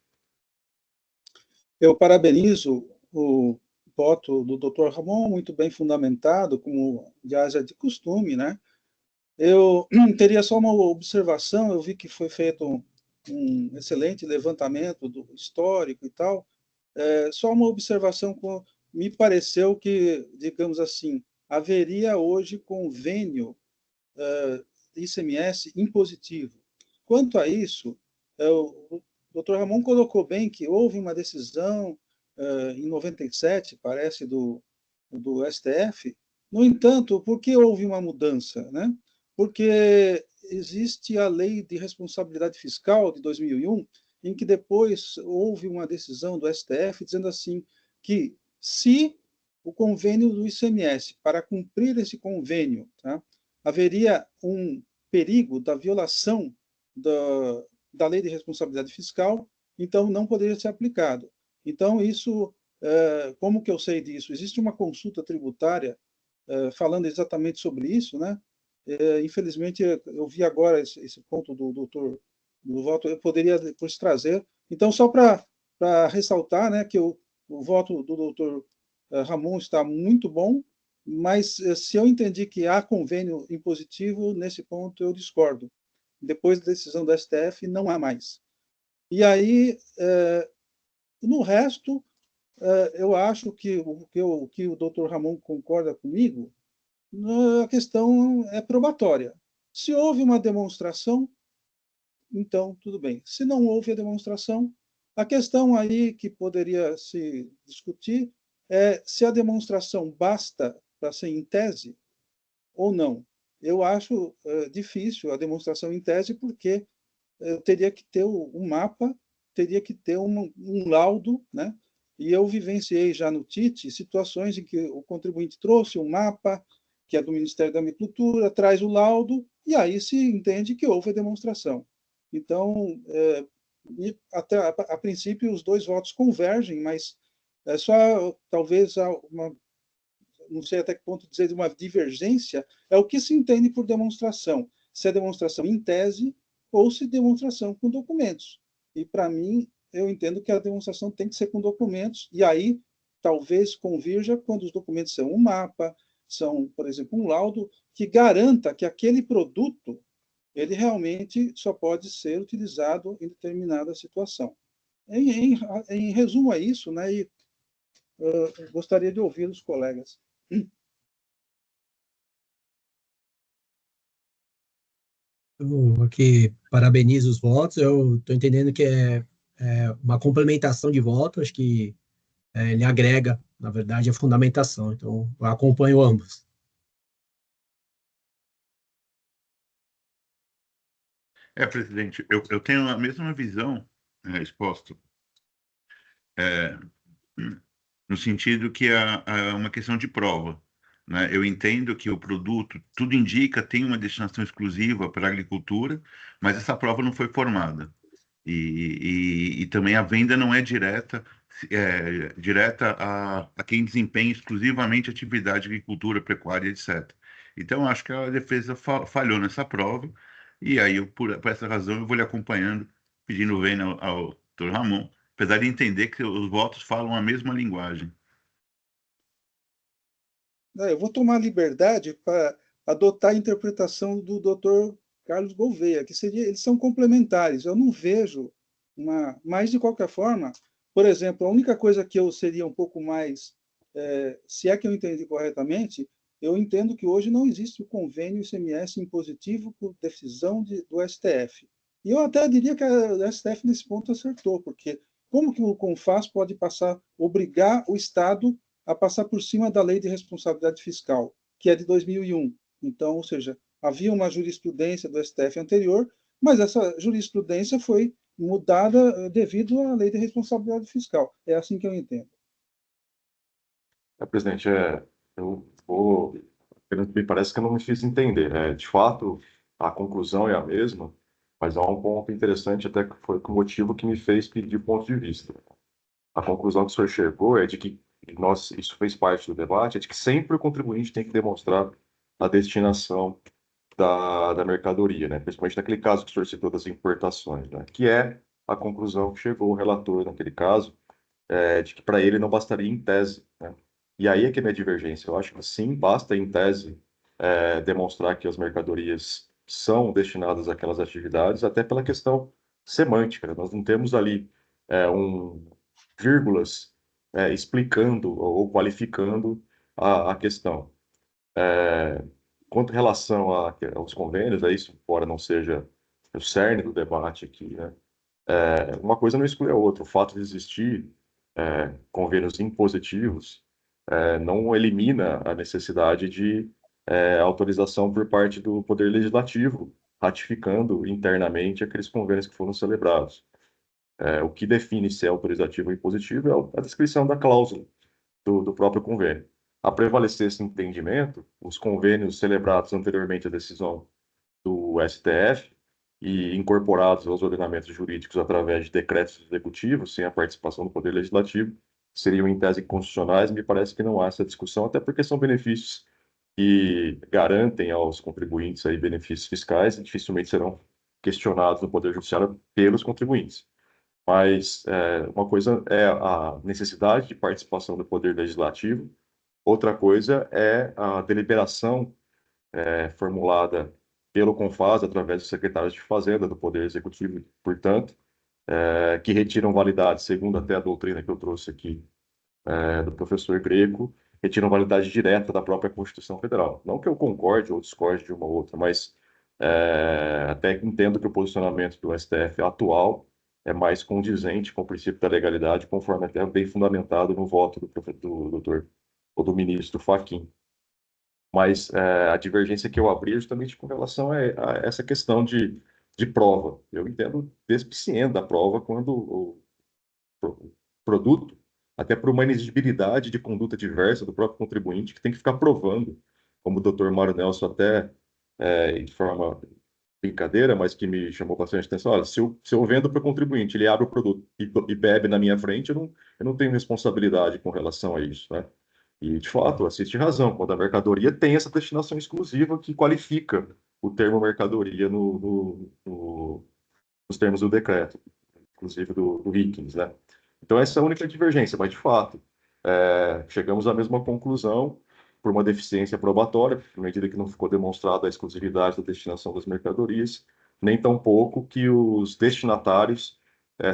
Eu parabenizo o voto do Dr. Ramon, muito bem fundamentado, como já é de costume, né? Eu teria só uma observação, eu vi que foi feito um excelente levantamento do histórico e tal, só uma observação, me pareceu que, digamos assim, haveria hoje convênio ICMS impositivo. Quanto a isso, o Dr. Ramon colocou bem que houve uma decisão em 97, parece, do STF. No entanto, por que houve uma mudança, né? Porque existe a Lei de Responsabilidade Fiscal de 2001, em que depois houve uma decisão do STF dizendo assim que se o convênio do ICMS, para cumprir esse convênio, tá, haveria um perigo da violação da Lei de Responsabilidade Fiscal, então não poderia ser aplicado. Então, isso, como que eu sei disso? Existe uma consulta tributária falando exatamente sobre isso, né? Infelizmente, eu vi agora esse ponto do doutor do voto, eu poderia depois trazer. Então, só para ressaltar, né, que o voto do doutor Ramon está muito bom, mas se eu entendi que há convênio impositivo, nesse ponto eu discordo. Depois da decisão do STF, não há mais. E aí, no resto, eu acho que o doutor Ramon concorda comigo, a questão é probatória. Se houve uma demonstração, então tudo bem. Se não houve a demonstração, a questão aí que poderia se discutir é se a demonstração basta para ser em tese ou não. Eu acho difícil a demonstração em tese, porque teria que ter um mapa, teria que ter um laudo, né? E eu vivenciei já no TIT situações em que o contribuinte trouxe um mapa, que é do Ministério da Agricultura, traz o laudo, e aí se entende que houve a demonstração. Então, até a princípio, os dois votos convergem, mas é só talvez uma, não sei até que ponto dizer de uma divergência, é o que se entende por demonstração. Se é demonstração em tese ou se demonstração com documentos. E, para mim, eu entendo que a demonstração tem que ser com documentos, e aí talvez convirja quando os documentos são um mapa, são, por exemplo, um laudo que garanta que aquele produto ele realmente só pode ser utilizado em determinada situação. Em resumo, é isso, né? E gostaria de ouvir os colegas. Eu aqui parabenizo os votos. Eu estou entendendo que é uma complementação de voto, acho que ele agrega, na verdade, a fundamentação. Então, eu acompanho ambos. Presidente, eu tenho a mesma visão exposta, no sentido que é uma questão de prova. Né? Eu entendo que o produto, tudo indica, tem uma destinação exclusiva para a agricultura, mas essa prova não foi formada. E também a venda não é direta a quem desempenha exclusivamente atividade de agricultura, pecuária, etc. Então, acho que a defesa falhou nessa prova, e aí, por essa razão, eu vou lhe acompanhando, pedindo vênia ao Dr. Ramon, apesar de entender que os votos falam a mesma linguagem. Eu vou tomar liberdade para adotar a interpretação do Dr. Carlos Gouveia, que seria, eles são complementares. Eu não vejo uma, mas de qualquer forma, por exemplo, a única coisa que eu seria um pouco mais, se é que eu entendi corretamente, eu entendo que hoje não existe o convênio ICMS impositivo por decisão do STF. E eu até diria que a STF nesse ponto acertou, porque como que o CONFAS pode obrigar o Estado a passar por cima da Lei de Responsabilidade Fiscal, que é de 2001? Então, ou seja, havia uma jurisprudência do STF anterior, mas essa jurisprudência foi mudada devido à Lei de Responsabilidade Fiscal. É assim que eu entendo. Presidente, eu vou, me parece que eu não me fiz entender. De fato, a conclusão é a mesma, mas há um ponto interessante, até que foi o motivo que me fez pedir ponto de vista. A conclusão que o senhor chegou é de que isso fez parte do debate, é de que sempre o contribuinte tem que demonstrar a destinação da mercadoria, né? Principalmente naquele caso que o senhor citou das importações, né? Que é a conclusão que chegou o relator naquele caso, de que para ele não bastaria em tese, né? E aí é que é minha divergência. Eu acho que sim, basta em tese demonstrar que as mercadorias são destinadas àquelas atividades, até pela questão semântica, né? Nós não temos ali vírgulas explicando ou qualificando a questão. Quanto em relação aos convênios, isso, embora não seja o cerne do debate aqui, né? Uma coisa não exclui a outra. O fato de existir convênios impositivos não elimina a necessidade de autorização por parte do Poder Legislativo, ratificando internamente aqueles convênios que foram celebrados. O que define se é autorizativo ou impositivo é a descrição da cláusula do próprio convênio. A prevalecer esse entendimento, os convênios celebrados anteriormente à decisão do STF e incorporados aos ordenamentos jurídicos através de decretos executivos, sem a participação do Poder Legislativo, seriam em tese constitucionais. Me parece que não há essa discussão, até porque são benefícios que garantem aos contribuintes aí benefícios fiscais e dificilmente serão questionados no Poder Judiciário pelos contribuintes. Mas uma coisa é a necessidade de participação do Poder Legislativo, outra coisa é a deliberação formulada pelo CONFAS, através dos secretários de Fazenda do Poder Executivo, portanto, que retiram validade, segundo até a doutrina que eu trouxe aqui do professor Greco, retiram validade direta da própria Constituição Federal. Não que eu concorde ou discorde de uma ou outra, mas até entendo que o posicionamento do STF atual é mais condizente com o princípio da legalidade, conforme até bem fundamentado no voto do doutor ou do ministro Fachin. Mas a divergência que eu abri é justamente com relação a essa questão de prova. Eu entendo despiciente da prova quando o produto, até por uma inexigibilidade de conduta diversa do próprio contribuinte, que tem que ficar provando, como o doutor Mário Nelson até, de forma brincadeira, mas que me chamou bastante atenção. Olha, se eu vendo para o contribuinte, ele abre o produto e bebe na minha frente, eu não tenho responsabilidade com relação a isso, né? E, de fato, assiste razão, quando a mercadoria tem essa destinação exclusiva que qualifica o termo mercadoria nos termos do decreto, inclusive do Higgins, né? Então, essa é a única divergência, mas, de fato, chegamos à mesma conclusão por uma deficiência probatória, à medida que não ficou demonstrada a exclusividade da destinação das mercadorias, nem tampouco que os destinatários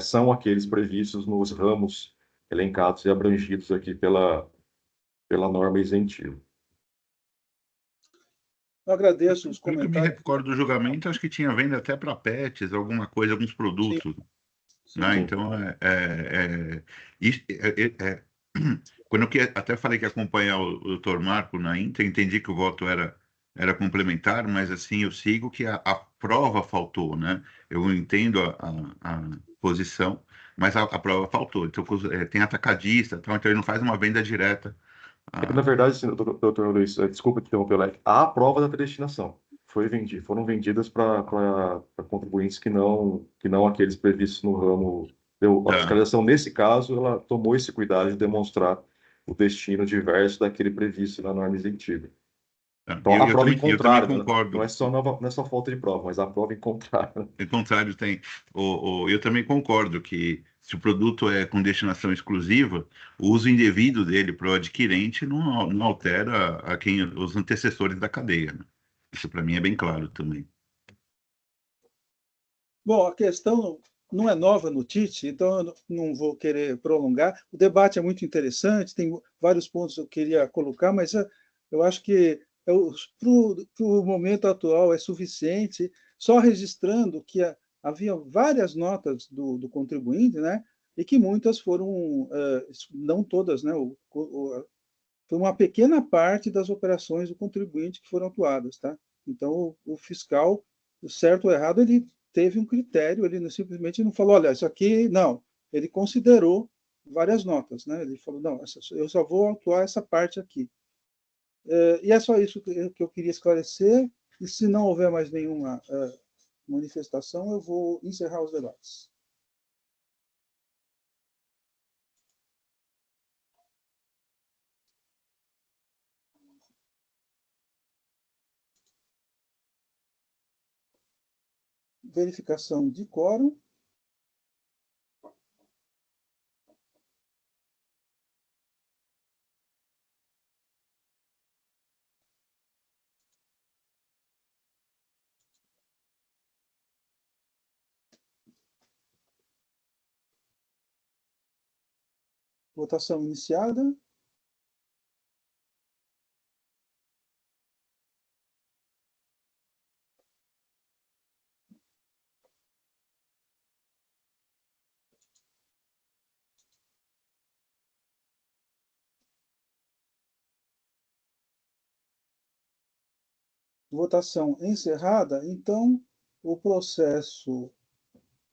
são aqueles previstos nos ramos elencados e abrangidos aqui pela norma isentiva. Eu agradeço os Pelo que eu me comentários. recordo do julgamento, acho que tinha venda até para pets, alguma coisa, alguns produtos. Sim, Né? sim. Então, quando eu até falei que ia acompanhar o Dr. Marco na Inter, entendi que o voto era complementar, mas assim, eu sigo que a prova faltou, né? Eu entendo a posição, mas a prova faltou. Então, tem atacadista, então ele não faz uma venda direta. Na verdade, assim, doutor Luiz, desculpa te interromper, Leque, há a prova da predestinação. Foram vendidas para contribuintes que não aqueles previstos no ramo. A fiscalização, nesse caso, ela tomou esse cuidado de demonstrar o destino diverso daquele previsto na norma isentiva. Então, a prova em contrário, não é só falta de prova, mas a prova em contrário. Em contrário, tem. Eu também concordo que Se o produto é com destinação exclusiva, o uso indevido dele para o adquirente não altera os antecessores da cadeia, né? Isso para mim é bem claro também. Bom, a questão não é nova no TIT, então eu não vou querer prolongar. O debate é muito interessante, tem vários pontos que eu queria colocar, mas eu acho que para o momento atual é suficiente, só registrando que havia várias notas do contribuinte, né? E que muitas foram, não todas, né? Foi uma pequena parte das operações do contribuinte que foram atuadas, tá? Então, o fiscal, certo ou errado, ele teve um critério, ele simplesmente não falou, olha, isso aqui, não. Ele considerou várias notas, né? Ele falou, não, eu só vou atuar essa parte aqui. E é só isso que eu queria esclarecer, e se não houver mais nenhuma manifestação, eu vou encerrar os debates. Verificação de quórum. Votação iniciada. Votação encerrada. Então, o processo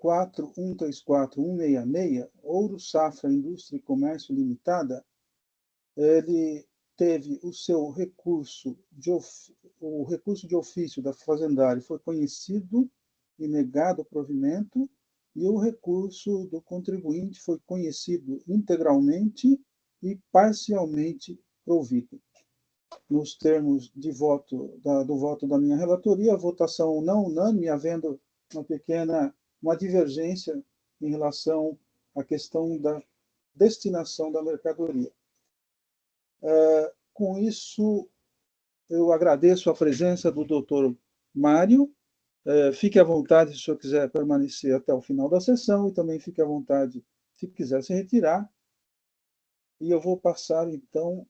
4134166, Ouro Safra Indústria e Comércio Limitada, ele teve o seu recurso o recurso de ofício da fazendária foi conhecido e negado o provimento, e o recurso do contribuinte foi conhecido integralmente e parcialmente provido. Nos termos de voto do voto da minha relatoria, a votação não unânime, havendo uma divergência em relação à questão da destinação da mercadoria. Com isso, eu agradeço a presença do doutor Mário. Fique à vontade se o senhor quiser permanecer até o final da sessão, e também fique à vontade se quiser se retirar. E eu vou passar, então,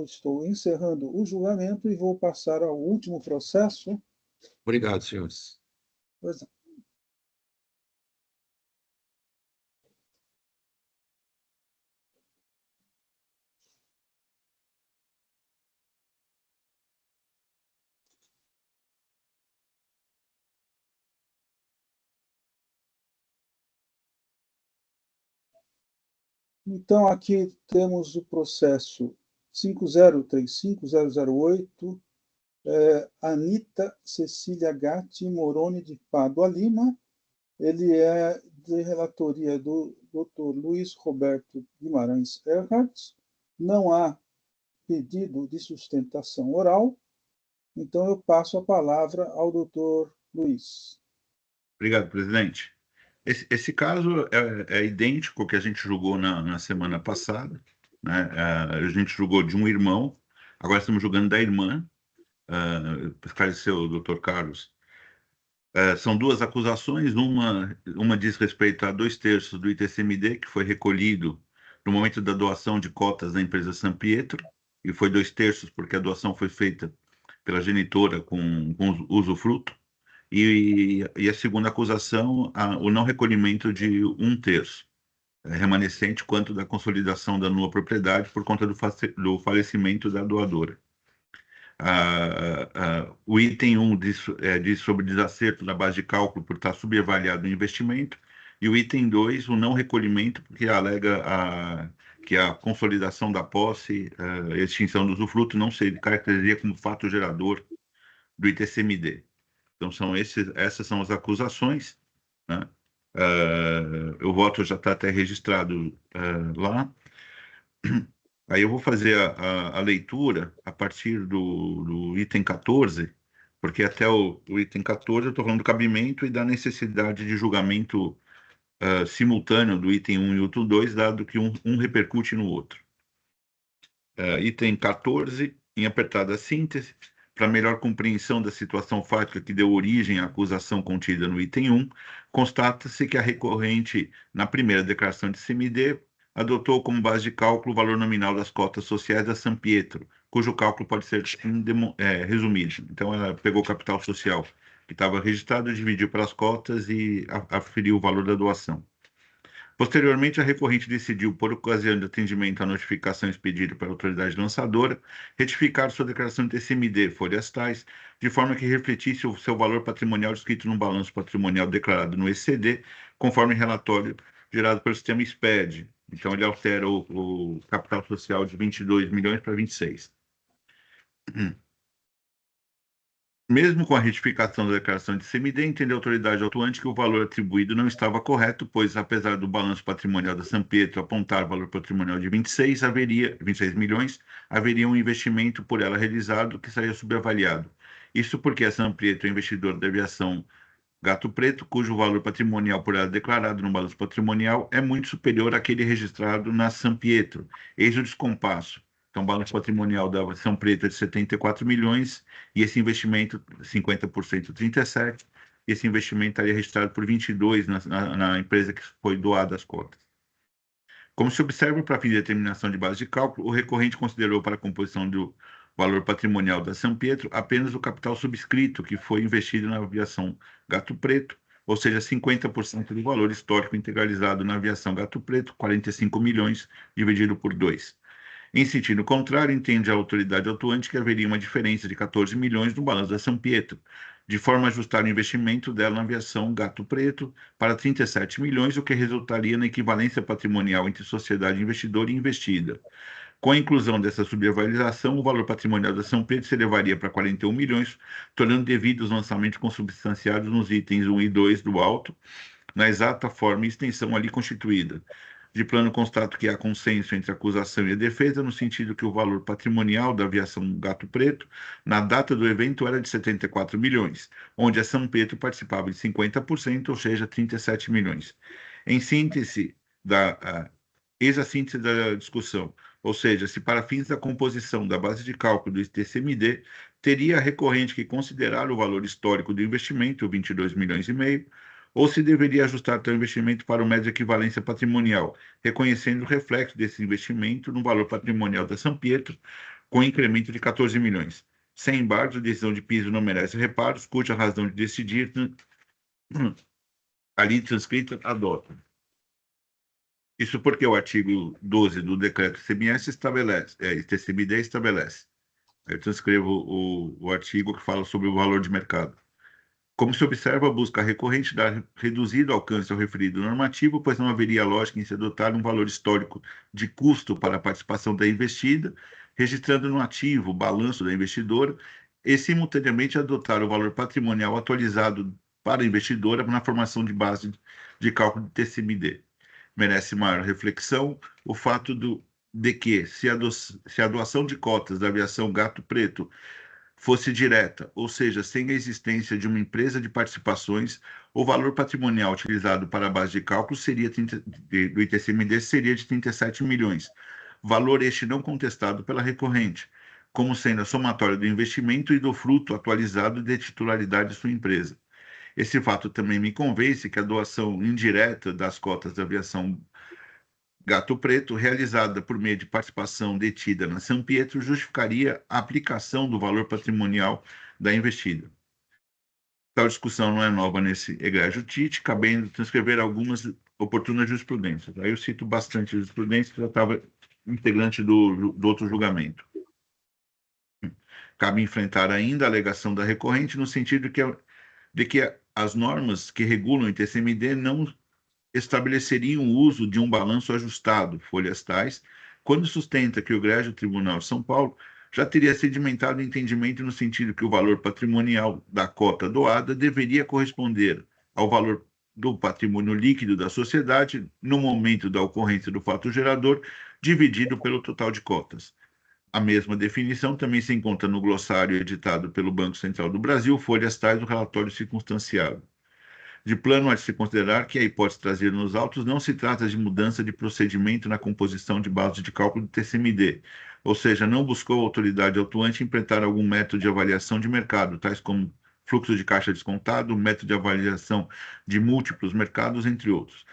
estou encerrando o julgamento e vou passar ao último processo. Obrigado, senhores. Pois não. Então, aqui temos o processo 5035-008, Anita Cecília Gatti Moroni de Pádua Lima. Ele é de relatoria do Dr. Luiz Roberto Guimarães Erhardt. Não há pedido de sustentação oral, então eu passo a palavra ao Dr. Luiz. Obrigado, presidente. Esse caso é idêntico ao que a gente julgou na semana passada, né? A gente julgou de um irmão, agora estamos julgando da irmã, esclareceu o doutor Carlos. São duas acusações, uma diz respeito a 2/3 do ITCMD, que foi recolhido no momento da doação de cotas da empresa San Pietro, e foi 2/3 porque a doação foi feita pela genitora com usufruto. E a segunda acusação, o não recolhimento de 1/3 remanescente quanto da consolidação da nula propriedade por conta do falecimento da doadora. O item 1 diz sobre desacerto na base de cálculo por estar subavaliado o investimento, e o item 2, o não recolhimento, porque alega que a consolidação da posse e a extinção do usufruto não se caracterizaria como fato gerador do ITCMD. Então, essas são as acusações, né? O voto já está até registrado lá. Aí eu vou fazer a leitura a partir do item 14, porque até o item 14 eu estou falando do cabimento e da necessidade de julgamento simultâneo do item 1 e o item 2, dado que um repercute no outro. Item 14, em apertada síntese, para melhor compreensão da situação fática que deu origem à acusação contida no item 1, constata-se que a recorrente, na primeira declaração de CMD, adotou como base de cálculo o valor nominal das cotas sociais da San Pietro, cujo cálculo pode ser resumido. Então, ela pegou o capital social que estava registrado, dividiu pelas cotas e aferiu o valor da doação. Posteriormente, a recorrente decidiu, por ocasião de atendimento à notificação expedida pela autoridade lançadora, retificar sua declaração de TCMD, folhas tais, de forma que refletisse o seu valor patrimonial descrito no balanço patrimonial declarado no ECD, conforme relatório gerado pelo sistema SPED. Então, ele altera o capital social de 22 milhões para 26. Mesmo com a retificação da declaração de CMD, entendeu a autoridade autuante que o valor atribuído não estava correto, pois, apesar do balanço patrimonial da San Pietro apontar valor patrimonial de 26 milhões, haveria um investimento por ela realizado que seria subavaliado. Isso porque a San Pietro é investidora da aviação Gato Preto, cujo valor patrimonial por ela declarado no balanço patrimonial é muito superior àquele registrado na San Pietro. Eis o descompasso. Então, o balanço patrimonial da San Pietro é de 74 milhões e esse investimento, 50%, 37, esse investimento estaria registrado por 22 na empresa que foi doada as cotas. Como se observa, para fim de determinação de base de cálculo, o recorrente considerou para a composição do valor patrimonial da San Pietro apenas o capital subscrito que foi investido na aviação Gato Preto, ou seja, 50% do valor histórico integralizado na aviação Gato Preto, 45 milhões, dividido por 2. Em sentido contrário, entende a autoridade atuante que haveria uma diferença de 14 milhões no balanço da San Pietro, de forma a ajustar o investimento dela na aviação Gato Preto para 37 milhões, o que resultaria na equivalência patrimonial entre sociedade investidora e investida. Com a inclusão dessa subavaliação, o valor patrimonial da San Pietro se elevaria para 41 milhões, tornando devido os lançamentos consubstanciados nos itens 1 e 2 do auto, na exata forma e extensão ali constituída. De plano, constato que há consenso entre a acusação e a defesa, no sentido que o valor patrimonial da aviação Gato Preto, na data do evento, era de 74 milhões, onde a San Pietro participava de 50%, ou seja, 37 milhões. Em síntese, eis a síntese da discussão, ou seja, se para fins da composição da base de cálculo do TCMD, teria a recorrente que considerar o valor histórico do investimento, 22 milhões e meio, ou se deveria ajustar tal investimento para o médio de equivalência patrimonial, reconhecendo o reflexo desse investimento no valor patrimonial da San Pietro, com incremento de 14 milhões. Sem embargo, a decisão de piso não merece reparos, cuja razão de decidir, ali transcrita, adota. Isso porque o artigo 12 do decreto CMS TCMD estabelece. Eu transcrevo o artigo que fala sobre o valor de mercado. Como se observa, a busca recorrente dá reduzido alcance ao referido normativo, pois não haveria lógica em se adotar um valor histórico de custo para a participação da investida, registrando no ativo o balanço da investidora, e simultaneamente adotar o valor patrimonial atualizado para a investidora na formação de base de cálculo de TCMD. Merece maior reflexão o fato de que, se a doação de cotas da aviação Gato Preto fosse direta, ou seja, sem a existência de uma empresa de participações, o valor patrimonial utilizado para a base de cálculo do ITCMD seria de 37 milhões, valor este não contestado pela recorrente, como sendo a somatória do investimento e do fruto atualizado de titularidade de sua empresa. Esse fato também me convence que a doação indireta das cotas da aviação Gato Preto, realizada por meio de participação detida na San Pietro, justificaria a aplicação do valor patrimonial da investida. Tal discussão não é nova nesse egrégio TIT, cabendo transcrever algumas oportunas jurisprudências. Aí eu cito bastante jurisprudência, que já estava integrante do outro julgamento. Cabe enfrentar ainda a alegação da recorrente no sentido de que as normas que regulam o ITCMD não estabeleceriam o uso de um balanço ajustado, folhas tais, quando sustenta que o egrégio Tribunal de São Paulo já teria sedimentado o entendimento no sentido que o valor patrimonial da cota doada deveria corresponder ao valor do patrimônio líquido da sociedade no momento da ocorrência do fato gerador, dividido pelo total de cotas. A mesma definição também se encontra no glossário editado pelo Banco Central do Brasil, folhas tais do relatório circunstanciado. De plano, há de se considerar que a hipótese trazida nos autos não se trata de mudança de procedimento na composição de base de cálculo do TCMD, ou seja, não buscou a autoridade autuante implementar algum método de avaliação de mercado, tais como fluxo de caixa descontado, método de avaliação de múltiplos mercados, entre outros.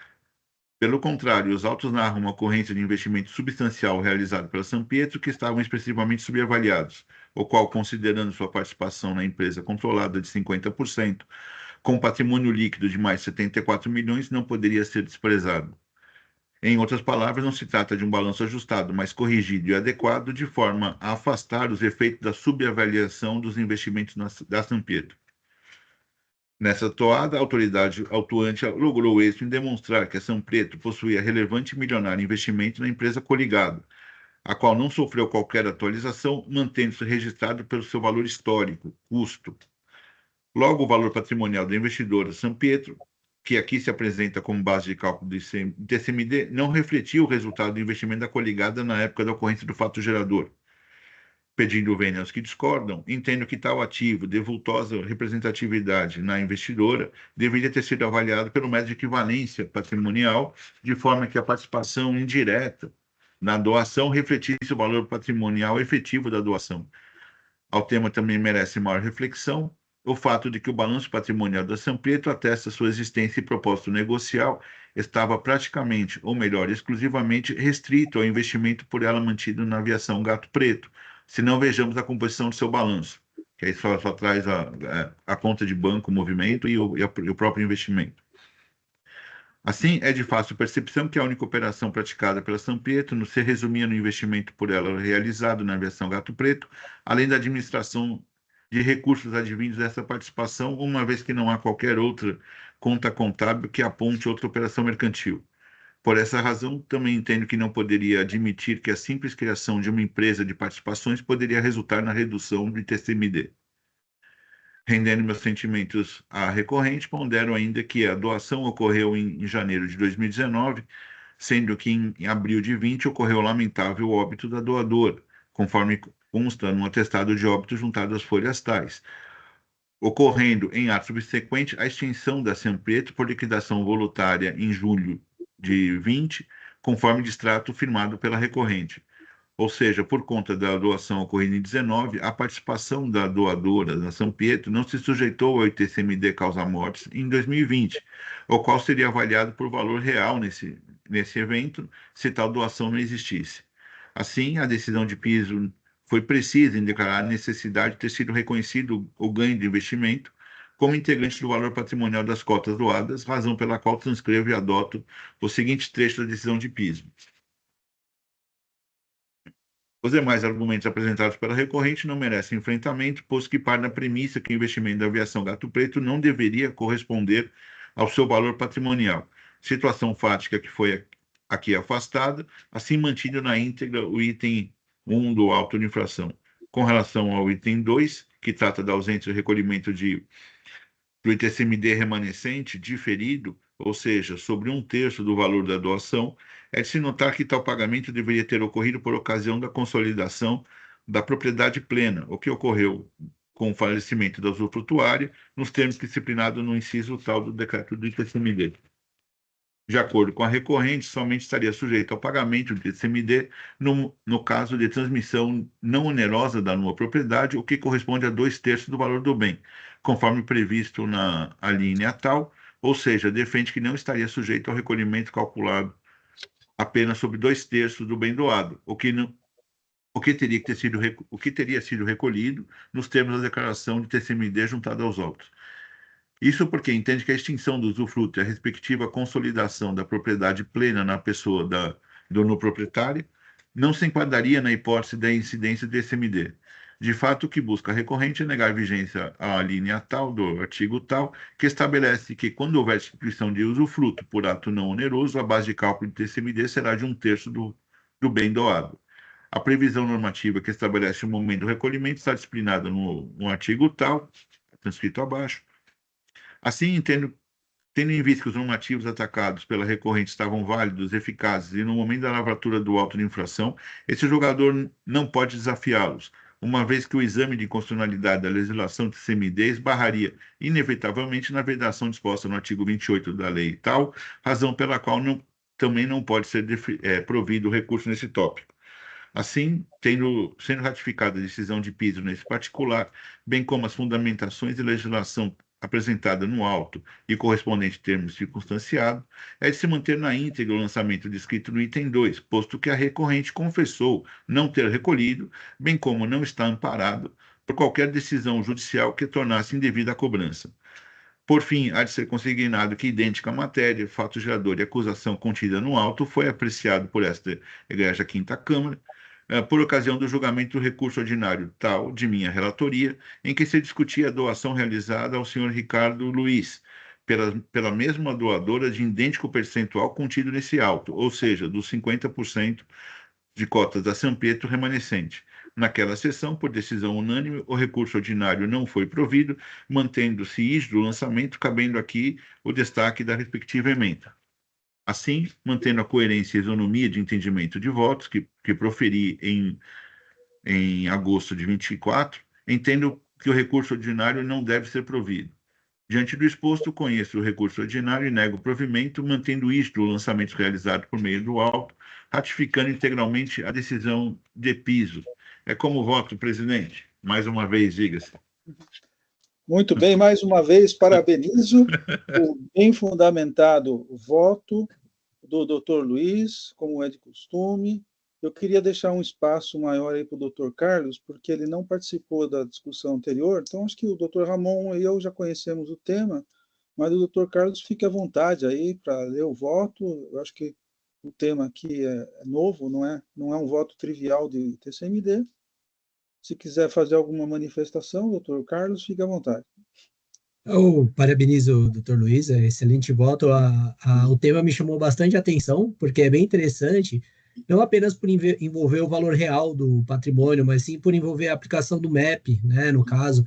Pelo contrário, os autos narram uma ocorrência de investimento substancial realizado pela Sampietro que estavam expressivamente subavaliados, o qual, considerando sua participação na empresa controlada de 50%, com patrimônio líquido de mais de 74 milhões, não poderia ser desprezado. Em outras palavras, não se trata de um balanço ajustado, mas corrigido e adequado, de forma a afastar os efeitos da subavaliação dos investimentos da Sampietro. Nessa toada, a autoridade autuante logrou êxito em demonstrar que a Sampietro possuía relevante e milionário investimento na empresa coligada, a qual não sofreu qualquer atualização, mantendo-se registrado pelo seu valor histórico, custo. Logo, o valor patrimonial da investidora Sampietro, que aqui se apresenta como base de cálculo do TCMD, não refletia o resultado do investimento da coligada na época da ocorrência do fato gerador. Pedindo vênia aos que discordam, entendo que tal ativo de vultosa representatividade na investidora deveria ter sido avaliado pelo método de equivalência patrimonial, de forma que a participação indireta na doação refletisse o valor patrimonial efetivo da doação. Ao tema também merece maior reflexão o fato de que o balanço patrimonial da Sampietro atesta sua existência e propósito negocial estava praticamente, ou melhor, exclusivamente restrito ao investimento por ela mantido na aviação Gato Preto, se não vejamos a composição do seu balanço, que aí só traz a conta de banco, o movimento e o próprio investimento. Assim, é de fácil percepção que a única operação praticada pela Sampietro se resumia no investimento por ela realizado na aviação Gato Preto, além da administração de recursos advindos dessa participação, uma vez que não há qualquer outra conta contábil que aponte outra operação mercantil. Por essa razão, também entendo que não poderia admitir que a simples criação de uma empresa de participações poderia resultar na redução do TCMD. Rendendo meus sentimentos à recorrente, pondero ainda que a doação ocorreu em janeiro de 2019, sendo que em abril de 20 ocorreu o lamentável óbito da doadora, conforme consta no atestado de óbito juntado às folhas tais, ocorrendo em ato subsequente a extinção da Sampietro por liquidação voluntária em julho de 20, conforme distrato firmado pela recorrente. Ou seja, por conta da doação ocorrida em 19, a participação da doadora na Sampietro não se sujeitou ao ITCMD causa-mortes em 2020, o qual seria avaliado por valor real nesse evento, se tal doação não existisse. Assim, a decisão de piso foi precisa em declarar a necessidade de ter sido reconhecido o ganho de investimento como integrante do valor patrimonial das cotas doadas, razão pela qual transcrevo e adoto o seguinte trecho da decisão de piso. Os demais argumentos apresentados pela recorrente não merecem enfrentamento, pois que parte da premissa que o investimento da aviação Gato Preto não deveria corresponder ao seu valor patrimonial, situação fática que foi aqui afastada, assim mantido na íntegra o item 1 do auto de infração. Com relação ao item 2, que trata da ausência de recolhimento do ITCMD remanescente diferido, ou seja, sobre 1/3 do valor da doação, é de se notar que tal pagamento deveria ter ocorrido por ocasião da consolidação da propriedade plena, o que ocorreu com o falecimento da usufrutuária, nos termos disciplinados no inciso tal do decreto do ITCMD. De acordo com a recorrente, somente estaria sujeito ao pagamento do ITCMD no caso de transmissão não onerosa da nova propriedade, o que corresponde a 2/3 do valor do bem, conforme previsto na linha tal, ou seja, defende que não estaria sujeito ao recolhimento calculado apenas sobre 2/3 do bem doado, o que teria sido recolhido nos termos da declaração de TCMD juntada aos autos. Isso porque entende que a extinção do usufruto e a respectiva consolidação da propriedade plena na pessoa do no proprietário não se enquadraria na hipótese da incidência do TCMD. De fato, o que busca a recorrente é negar vigência à linha tal do artigo tal, que estabelece que, quando houver instituição de usufruto por ato não oneroso, a base de cálculo de TCMD será de 1/3 do bem doado. A previsão normativa que estabelece o momento do recolhimento está disciplinada no artigo tal, transcrito abaixo. Assim, tendo em vista que os normativos atacados pela recorrente estavam válidos, eficazes, e no momento da lavratura do auto de infração, esse julgador não pode desafiá-los, uma vez que o exame de constitucionalidade da legislação de CMD esbarraria inevitavelmente na vedação disposta no artigo 28 da lei e tal, razão pela qual também não pode ser provido recurso nesse tópico. Assim, sendo ratificada a decisão de piso nesse particular, bem como as fundamentações e legislação apresentada no auto e correspondente termo circunstanciado, é de se manter na íntegra o lançamento descrito no item 2, posto que a recorrente confessou não ter recolhido, bem como não está amparado por qualquer decisão judicial que tornasse indevida a cobrança. Por fim, há de ser consignado que idêntica matéria, fato gerador e acusação contida no auto foi apreciado por esta Igreja Quinta Câmara, por ocasião do julgamento do recurso ordinário tal de minha relatoria, em que se discutia a doação realizada ao senhor Ricardo Luiz, pela mesma doadora de idêntico percentual contido nesse auto, ou seja, dos 50% de cotas da Sampieto remanescente. Naquela sessão, por decisão unânime, o recurso ordinário não foi provido, mantendo-se isdo do lançamento, cabendo aqui o destaque da respectiva emenda. Assim, mantendo a coerência e isonomia de entendimento de votos que proferi em agosto de 24, entendo que o recurso ordinário não deve ser provido. Diante do exposto, conheço o recurso ordinário e nego o provimento, mantendo isto o lançamento realizado por meio do auto, ratificando integralmente a decisão de piso. É como voto, presidente. Mais uma vez, diga-se. Muito bem, mais uma vez, parabenizo o bem fundamentado voto do doutor Luiz, como é de costume. Eu queria deixar um espaço maior aí para o doutor Carlos, porque ele não participou da discussão anterior, então acho que o doutor Ramon e eu já conhecemos o tema, mas o doutor Carlos fique à vontade aí para ler o voto. Eu acho que o tema aqui é novo, não é um voto trivial de TCMD. Se quiser fazer alguma manifestação, doutor Carlos, fique à vontade. Eu parabenizo o Dr. Luiz, é excelente voto. O tema me chamou bastante atenção, porque é bem interessante, não apenas por envolver o valor real do patrimônio, mas sim por envolver a aplicação do MEP, né, no caso.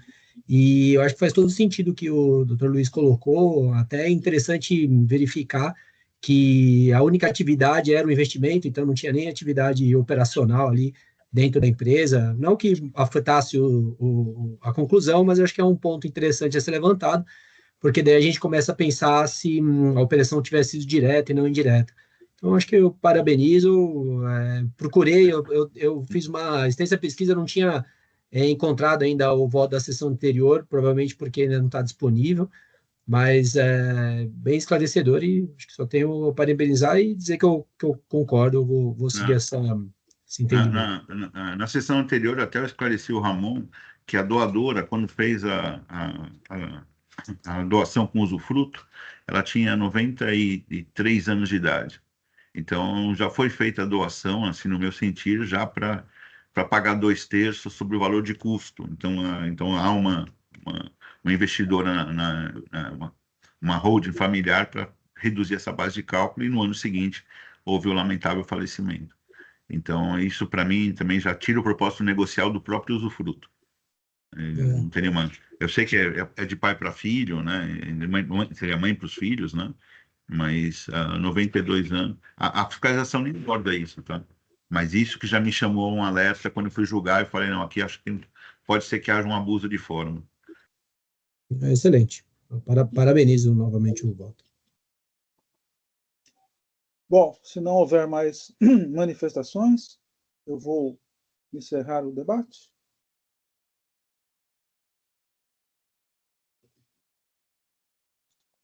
E eu acho que faz todo sentido o que o Dr. Luiz colocou, até é interessante verificar que a única atividade era o investimento, então não tinha nem atividade operacional ali dentro da empresa, não que afetasse a conclusão, mas eu acho que é um ponto interessante a ser levantado, porque daí a gente começa a pensar se a operação tivesse sido direta e não indireta. Então, acho que eu parabenizo, procurei, eu fiz uma extensa pesquisa, não tinha encontrado ainda o voto da sessão anterior, provavelmente porque ainda não está disponível, mas é bem esclarecedor e acho que só tenho a parabenizar e dizer que eu concordo, eu vou seguir esse entendimento. Na sessão anterior, até eu esclareci o Ramon que a doadora, quando fez a doação com usufruto, ela tinha 93 anos de idade. Então, já foi feita a doação, assim, no meu sentido, já para pagar 2/3 sobre o valor de custo. Então há uma investidora, uma holding familiar para reduzir essa base de cálculo, e no ano seguinte houve o lamentável falecimento. Então, isso para mim também já tira o propósito negocial do próprio usufruto. Não teria uma... Eu sei que é de pai para filho, né? Seria mãe para os filhos, né? Mas 92 anos. A fiscalização nem aborda isso, tá? Mas isso que já me chamou um alerta quando eu fui julgar, eu falei, não, aqui acho que pode ser que haja um abuso de forma. Excelente. Parabenizo novamente o voto. Bom, se não houver mais manifestações, eu vou encerrar o debate.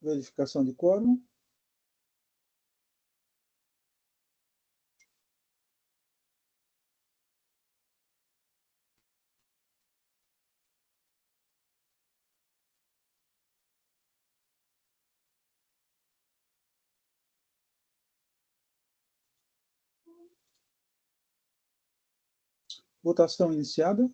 Verificação de quórum. Votação iniciada.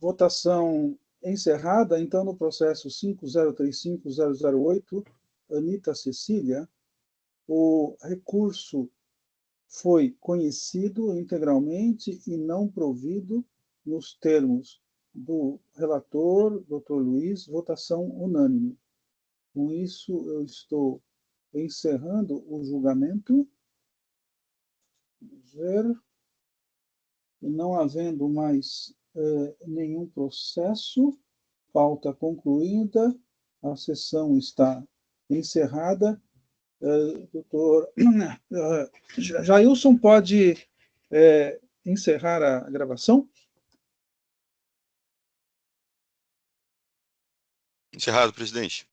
Votação encerrada. Então, no processo 5035.008, Anita Cecília, o recurso foi conhecido integralmente e não provido nos termos do relator, Dr. Luiz, votação unânime. Com isso, eu estou encerrando o julgamento. Vamos ver. E não havendo mais nenhum processo, pauta concluída, a sessão está encerrada. Doutor Jailson, pode encerrar a gravação? Encerrado, presidente.